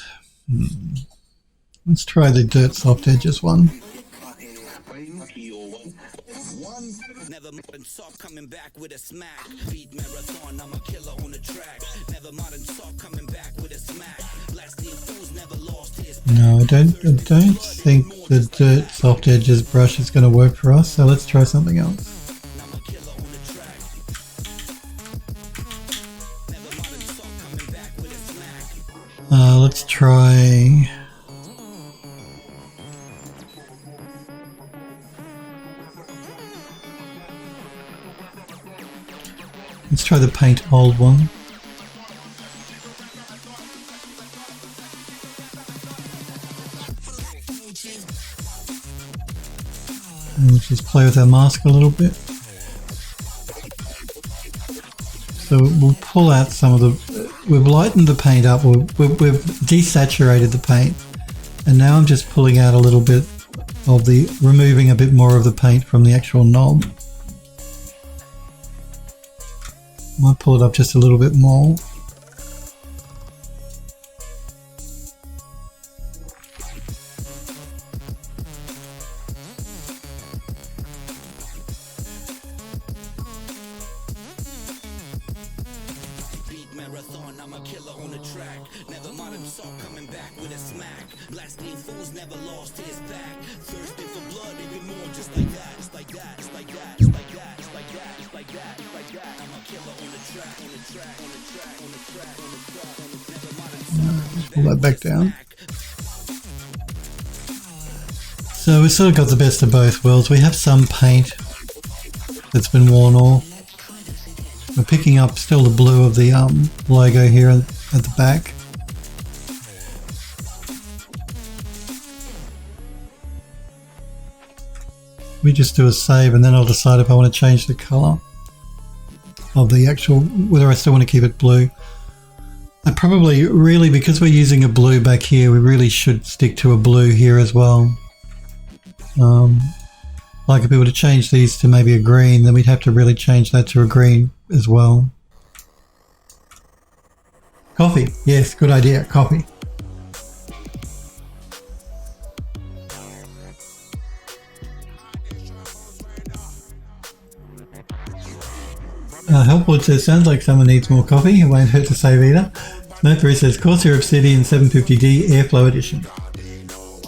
let's try the Dirt Soft Edges one. Coming back with a smack. Beat marathon, I'm a killer on the track. Never modern soft coming back with a smack. Blasting fools never lost his. No, I don't think the Dirt Soft Edges brush is going to work for us, so let's try something else. Let's try. Let's try the Paint Old one. And let's just play with our mask a little bit. So we'll pull out some of the, we've lightened the paint up, we've desaturated the paint, and now I'm just pulling out a little bit of the, removing a bit more of the paint from the actual knob. Might pull it up just a little bit more. Pull that back down. So we sort of got the best of both worlds. We have some paint that's been worn off. We're picking up still the blue of the logo here at the back. We just do a save and then I'll decide if I want to change the colour of the actual, whether I still want to keep it blue. I probably really, because we're using a blue back here, we really should stick to a blue here as well. Like if we were to change these to maybe a green, then we'd have to really change that to a green as well. Coffee, yes, good idea, coffee. Helpwood says, sounds like someone needs more coffee. It won't hurt to save either. Mercury says, Corsair Obsidian 750D Airflow Edition.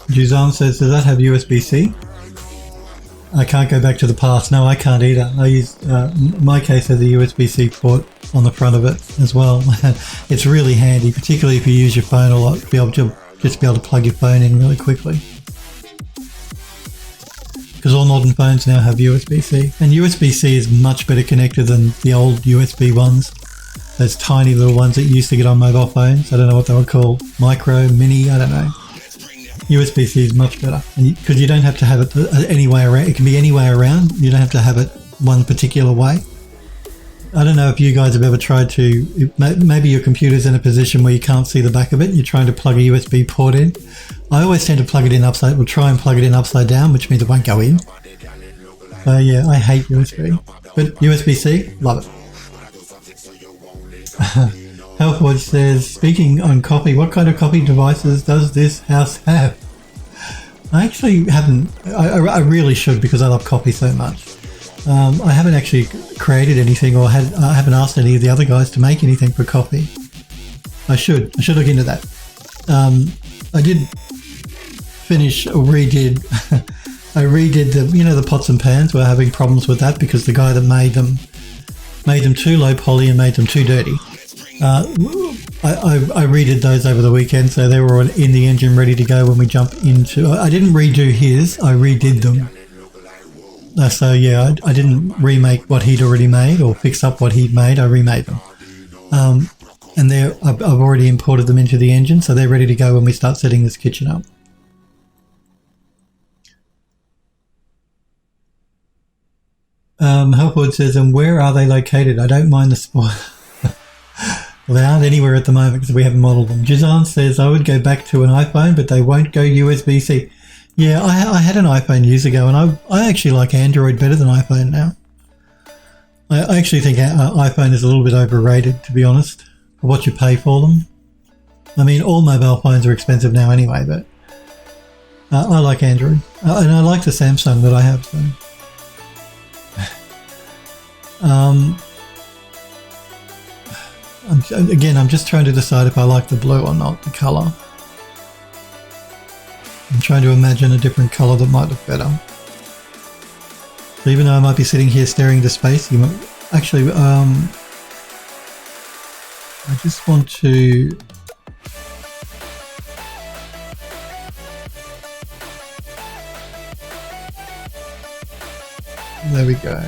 Juzan says, does that have USB-C? I can't go back to the past. No, I can't either. I use, my case has a USB-C port on the front of it as well. It's really handy, particularly if you use your phone a lot, to be able to plug your phone in really quickly. Because all modern phones now have USB-C. And USB-C is much better connected than the old USB ones. Those tiny little ones that you used to get on mobile phones. I don't know what they were called. Micro, mini, I don't know. USB-C is much better. And because you don't have to have it any way around. It can be any way around. You don't have to have it one particular way. I don't know if you guys have ever tried to, maybe your computer's in a position where you can't see the back of it. You're trying to plug a USB port in. I always tend to plug it in upside, try and plug it in upside down, which means it won't go in. So yeah, I hate USB. But USB-C, love it. Healthwatch says, speaking on coffee, what kind of coffee devices does this house have? I actually haven't, I really should because I love coffee so much. I haven't actually created anything or I haven't asked any of the other guys to make anything for coffee. I should look into that. I did finish or redid, I redid the, you know, the pots and pans. We're having problems with that because the guy that made them too low poly and made them too dirty. I redid those over the weekend, so they were all in the engine ready to go when we jump into. I didn't redo his, I redid them. So yeah, I didn't remake what he'd already made or fix up what he'd made. I remade them, and I've already imported them into the engine, so they're ready to go when we start setting this kitchen up. Helpwood says, and where are they located? I don't mind the spoil. Well, they aren't anywhere at the moment because we haven't modelled them. Jizan says, I would go back to an iPhone, but they won't go USB-C. Yeah, I had an iPhone years ago, and I actually like Android better than iPhone now. I actually think iPhone is a little bit overrated, to be honest, for what you pay for them. I mean, all mobile phones are expensive now anyway, but I like Android. And I like the Samsung that I have, so... I'm just trying to decide if I like the blue or not, the colour. I'm trying to imagine a different colour that might look better. So even though I might be sitting here staring into space, you might actually, I just want to... There we go.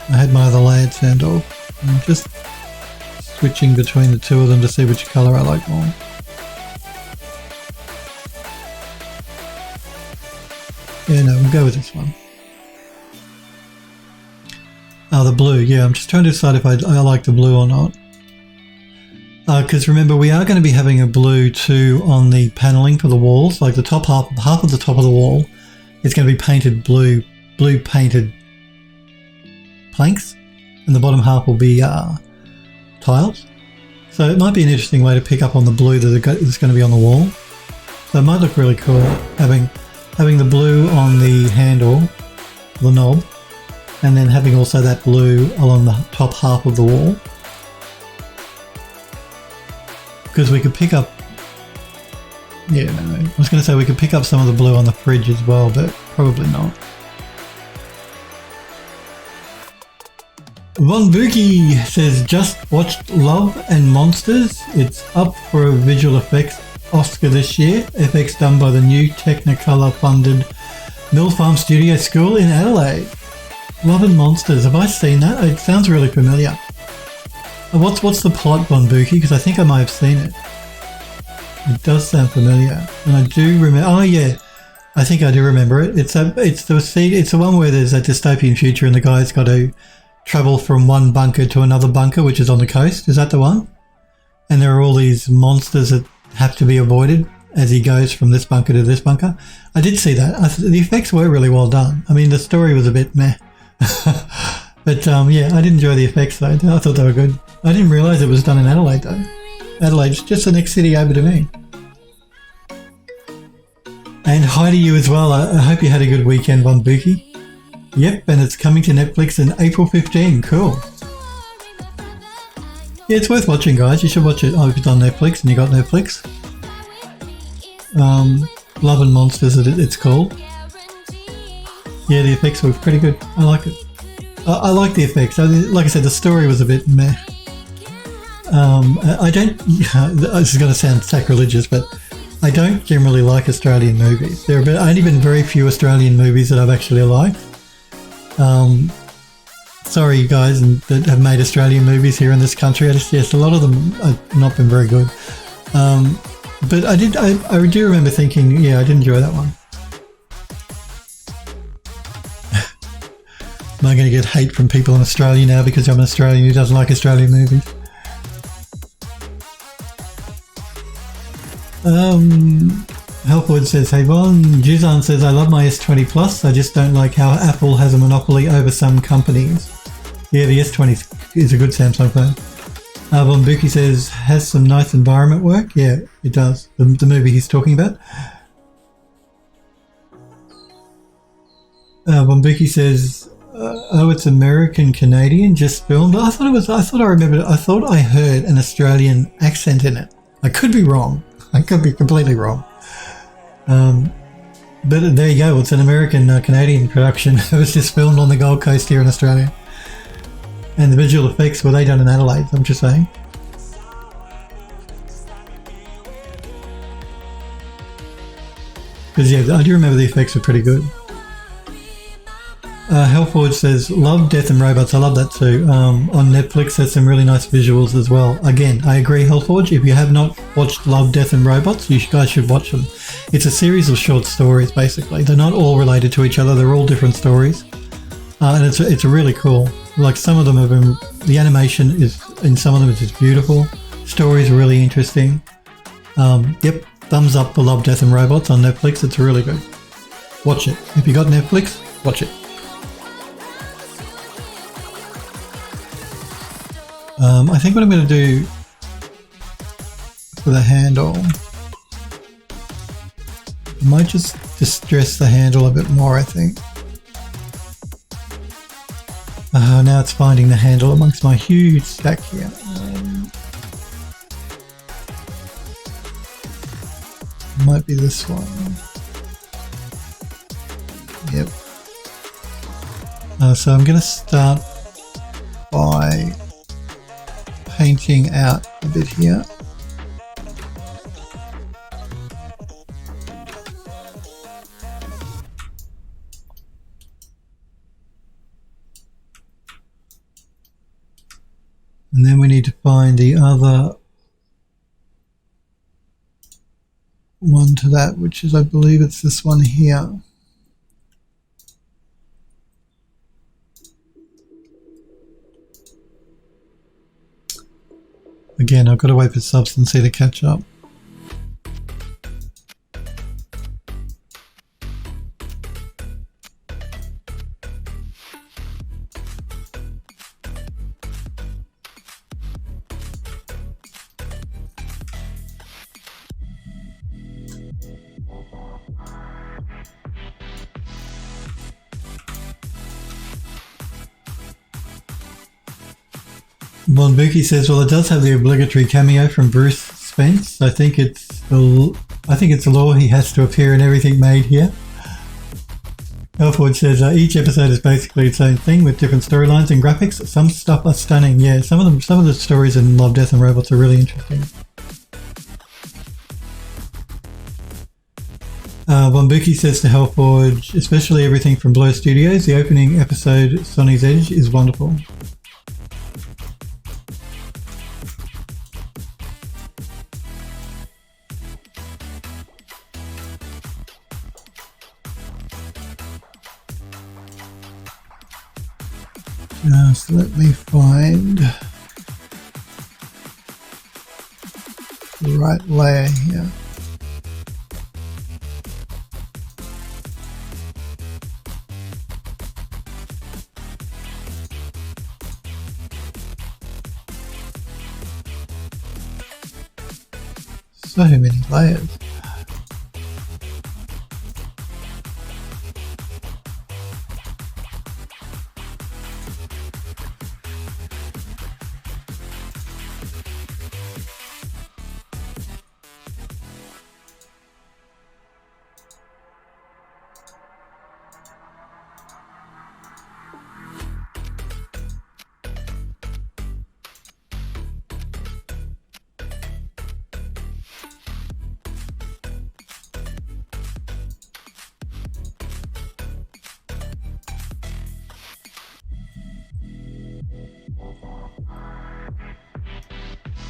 I had my other layer turned off. I'm just switching between the two of them to see which colour I like more. Yeah, no, we'll go with this one. Oh, the blue. Yeah, I'm just trying to decide if I like the blue or not. Because remember, we are going to be having a blue too on the paneling for the walls. Like the top half of the top of the wall is going to be painted blue painted planks, and the bottom half will be tiles. So it might be an interesting way to pick up on the blue that's going to be on the wall. So it might look really cool having the blue on the handle, the knob, and then having also that blue along the top half of the wall. because we could pick up. Yeah, no. I was going to say we could pick up some of the blue on the fridge as well, but probably not. Von Buki says, just watched Love and Monsters. It's up for a visual effects Oscar this year. FX done by the new Technicolor funded Mill Farm Studio School in Adelaide. Love and Monsters. Have I seen that? It sounds really familiar. What's the plot, Von Buki? Because I think I might have seen it. It does sound familiar, and I do remember. Oh yeah, I think I do remember it. It's the one where there's a dystopian future, and the guy's got to travel from one bunker to another bunker, which is on the coast. Is that the one? And there are all these monsters that have to be avoided as he goes from this bunker to this bunker. I did see that. The effects were really well done. I mean, the story was a bit meh, but yeah, I did enjoy the effects though. I thought they were good. I didn't realise it was done in Adelaide though. Adelaide's just the next city over to me. And hi to you as well. I hope you had a good weekend, Von Buki. Yep, and it's coming to Netflix in April 15. Cool. Yeah, it's worth watching, guys. You should watch it. Oh, if it's on Netflix and you got Netflix. Love and Monsters, it's called. Yeah, the effects were pretty good. I like it. I like the effects. Like I said, the story was a bit meh. I don't, this is going to sound sacrilegious, but I don't generally like Australian movies. There have only been very few Australian movies that I've actually liked. Sorry guys that have made Australian movies here in this country. Yes, a lot of them have not been very good. But I do remember thinking, yeah, I did enjoy that one. Am I going to get hate from people in Australia now because I'm an Australian who doesn't like Australian movies? Helpwood says, hey Von. Juzan says, I love my S20 Plus. I just don't like how Apple has a monopoly over some companies. Yeah, the S20 is a good Samsung phone. Von Buki says, has some nice environment work. Yeah, it does. The movie he's talking about. Von Buki says, oh, it's American Canadian, just filmed. I thought I heard an Australian accent in it. I could be wrong. I could be completely wrong. But there you go. It's an American Canadian production. It was just filmed on the Gold Coast here in Australia. And the visual effects, were they done in Adelaide? I'm just saying. Because yeah, I do remember the effects were pretty good. Hellforge says, love Death and Robots. I love that too. On Netflix, there's some really nice visuals as well. Again, I agree, Hellforge. If you have not watched Love, Death and Robots, you guys should watch them. It's a series of short stories, basically. They're not all related to each other. They're all different stories. And it's really cool. Like some of them have been, the animation is, in some of them, it's just beautiful. Stories are really interesting. Yep, thumbs up for Love, Death and Robots on Netflix. It's really good. Watch it. If you got Netflix, watch it. I think what I'm going to do for the handle, I might just distress the handle a bit more, I think. Now it's finding the handle amongst my huge stack here. Might be this one. Yep. So I'm going to start by painting out a bit here. And then we need to find the other one to that, which is, I believe it's this one here. Again, I've got to wait for Substancy to catch up. Von Buki says, well, it does have the obligatory cameo from Bruce expense. I think it's the law he has to appear in everything made here. Elfwood says each episode is basically its own thing with different storylines and graphics. Some stuff are stunning. Yeah, some of the stories in Love, Death and Robots are really interesting. Wambuki says to Hellforge, especially everything from Blur Studios, the opening episode, Sonny's Edge, is wonderful. Just let me find the right layer here. So many layers.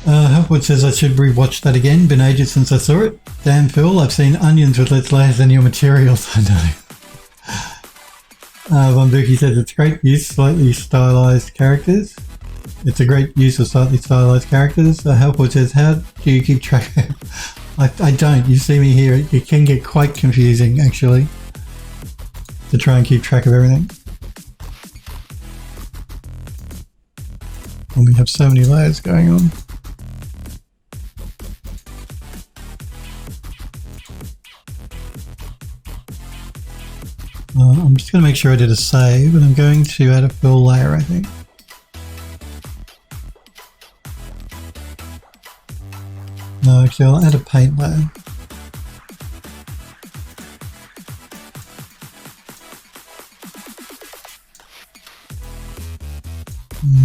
Hellwood says I should rewatch that again. Been ages since I saw it. Damn Phil, I've seen onions with less layers than your materials. I know. Wambuki says it's great use, slightly stylized characters. It's a great use of slightly stylized characters. Hellwood says, how do you keep track? I don't. You see me here. It can get quite confusing, actually, to try and keep track of everything. When we have so many layers going on. I'm just going to make sure I did a save, and I'm going to add a fill layer, I think. No, actually I'll add a paint layer.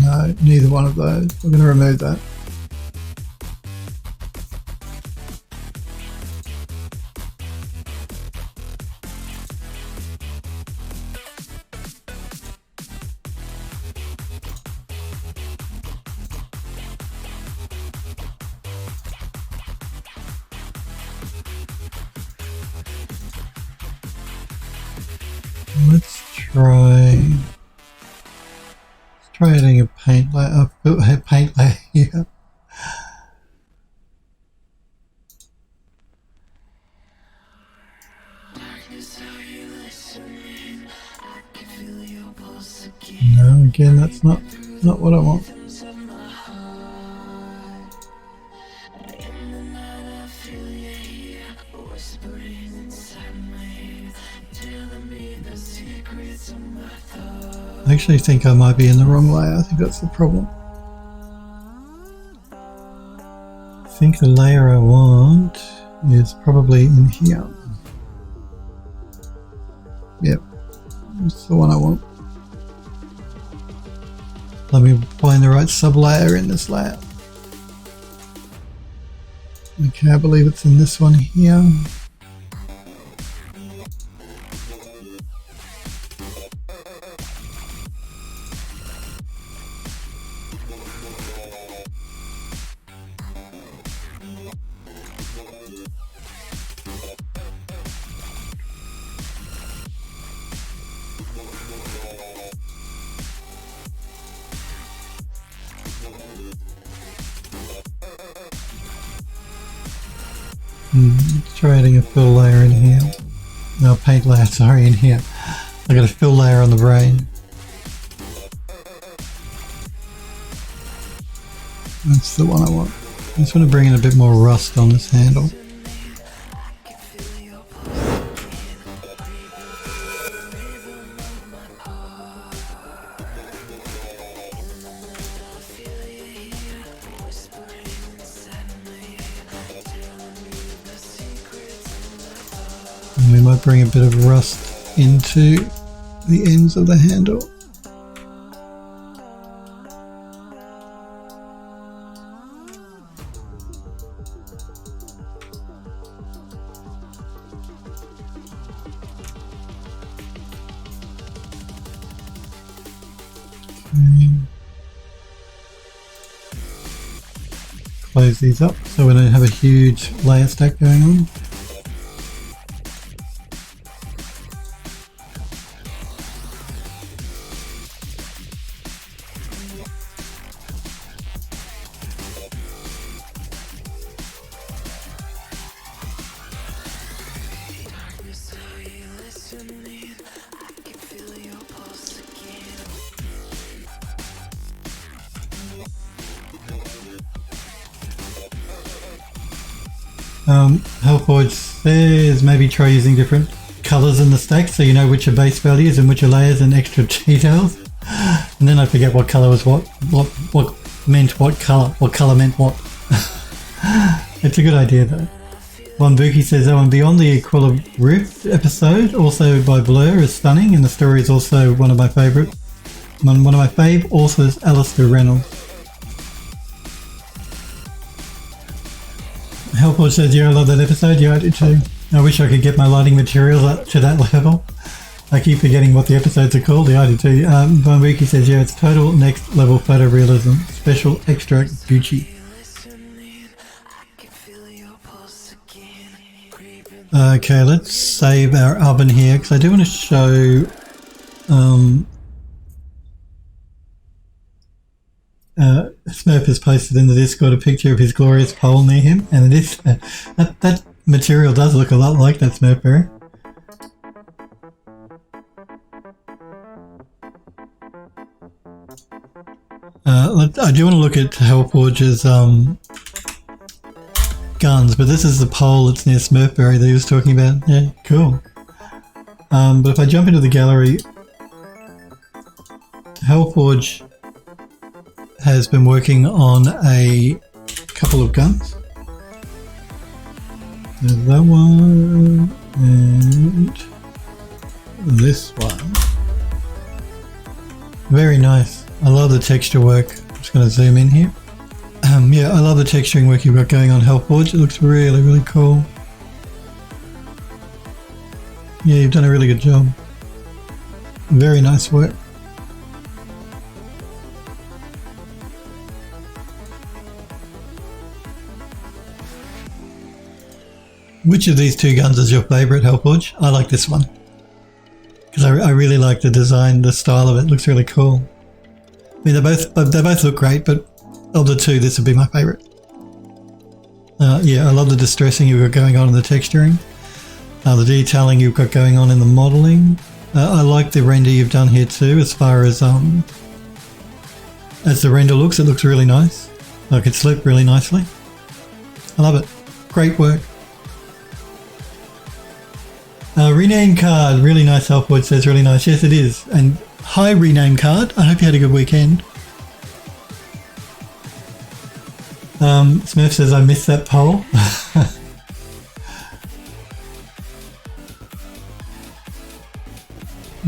No, neither one of those. We're going to remove that. Let's try adding a paint layer, here. No, again, that's not what I want. I actually think I might be in the wrong layer. I think that's the problem. I think the layer I want is probably in here. Yep, that's the one I want. Let me find the right sub-layer in this layer. Okay, I believe it's in this one here. Let's try adding a fill layer in here. No, paint layer, sorry, in here. I got a fill layer on the brain. That's the one I want. I just want to bring in a bit more rust on this handle. And we might bring a bit of rust into the ends of the handle. Close these up so we don't have a huge layer stack going on. Hellforge says maybe try using different colours in the stack so you know which are base values and which are layers and extra details. And then I forget what colour was what meant what colour meant what. It's a good idea though. One Buki says, oh, and Beyond the Aquila Rift episode, also by Blur, is stunning, and the story is also one of my fave authors, Alistair Reynolds. Hellforge says, yeah, I love that episode. Yeah, I do too. I wish I could get my lighting materials up to that level. I keep forgetting what the episodes are called. Yeah, I do too. Von Wiki says, yeah, it's total next level photorealism. Special extra Gucci. Okay, let's save our oven here because I do want to show Smurf has posted in the Discord a picture of his glorious pole near him, and it is that material does look a lot like that Smurfberry. I do want to look at Hellforge's guns, but this is the pole that's near Smurfberry that he was talking about. Yeah, cool. But if I jump into the gallery, Hellforge has been working on a couple of guns. There's that one and this one. Very nice. I love the texture work. I'm just going to zoom in here. Yeah, I love the texturing work you've got going on Hellforge. It looks really, really cool. Yeah, you've done a really good job. Very nice work. Which of these two guns is your favourite, Hellforge? I like this one. Because I really like the design, the style of it. It looks really cool. I mean, they both look great, but of the two, this would be my favourite. Yeah, I love the distressing you've got going on in the texturing. The detailing you've got going on in the modelling. I like the render you've done here too, as far as the render looks. It looks really nice. Like it's lit really nicely. I love it. Great work. Rename card, really nice. Hellforge says really nice. Yes, it is. And hi, rename card. I hope you had a good weekend. Smurf says I missed that poll.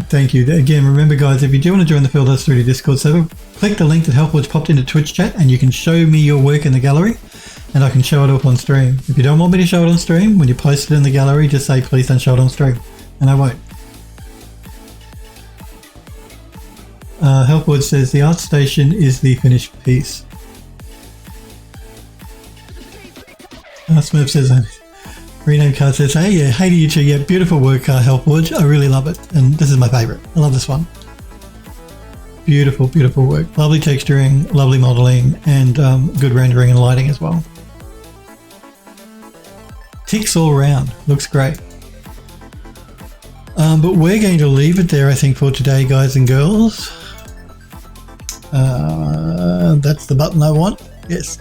Thank you. Again, remember guys, if you do want to join the Field House 3D Discord server, click the link that Hellforge popped into Twitch chat and you can show me your work in the gallery and I can show it up on stream. If you don't want me to show it on stream, when you post it in the gallery, just say please don't show it on stream and I won't. Hellforge says the art station is the finished piece. Smurf says, rename card says, hey, yeah, hey to you too. Yeah, beautiful work, Hellforge. I really love it. And this is my favourite. I love this one. Beautiful, beautiful work. Lovely texturing, lovely modelling, and good rendering and lighting as well. Ticks all around. Looks great. But we're going to leave it there, I think, for today, guys and girls. That's the button I want. Yes.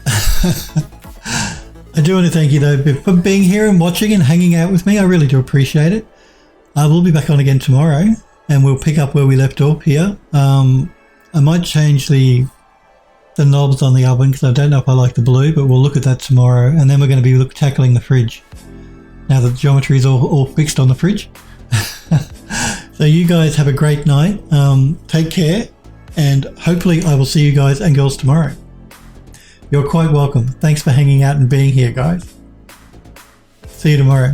I do want to thank you though for being here and watching and hanging out with me. I really do appreciate it. I will be back on again tomorrow and we'll pick up where we left off here. I might change the knobs on the oven because I don't know if I like the blue, but we'll look at that tomorrow. And then we're going to be tackling the fridge. now that the geometry is all fixed on the fridge. So you guys have a great night. Take care, and hopefully I will see you guys and girls tomorrow. You're quite welcome. Thanks for hanging out and being here, guys. See you tomorrow.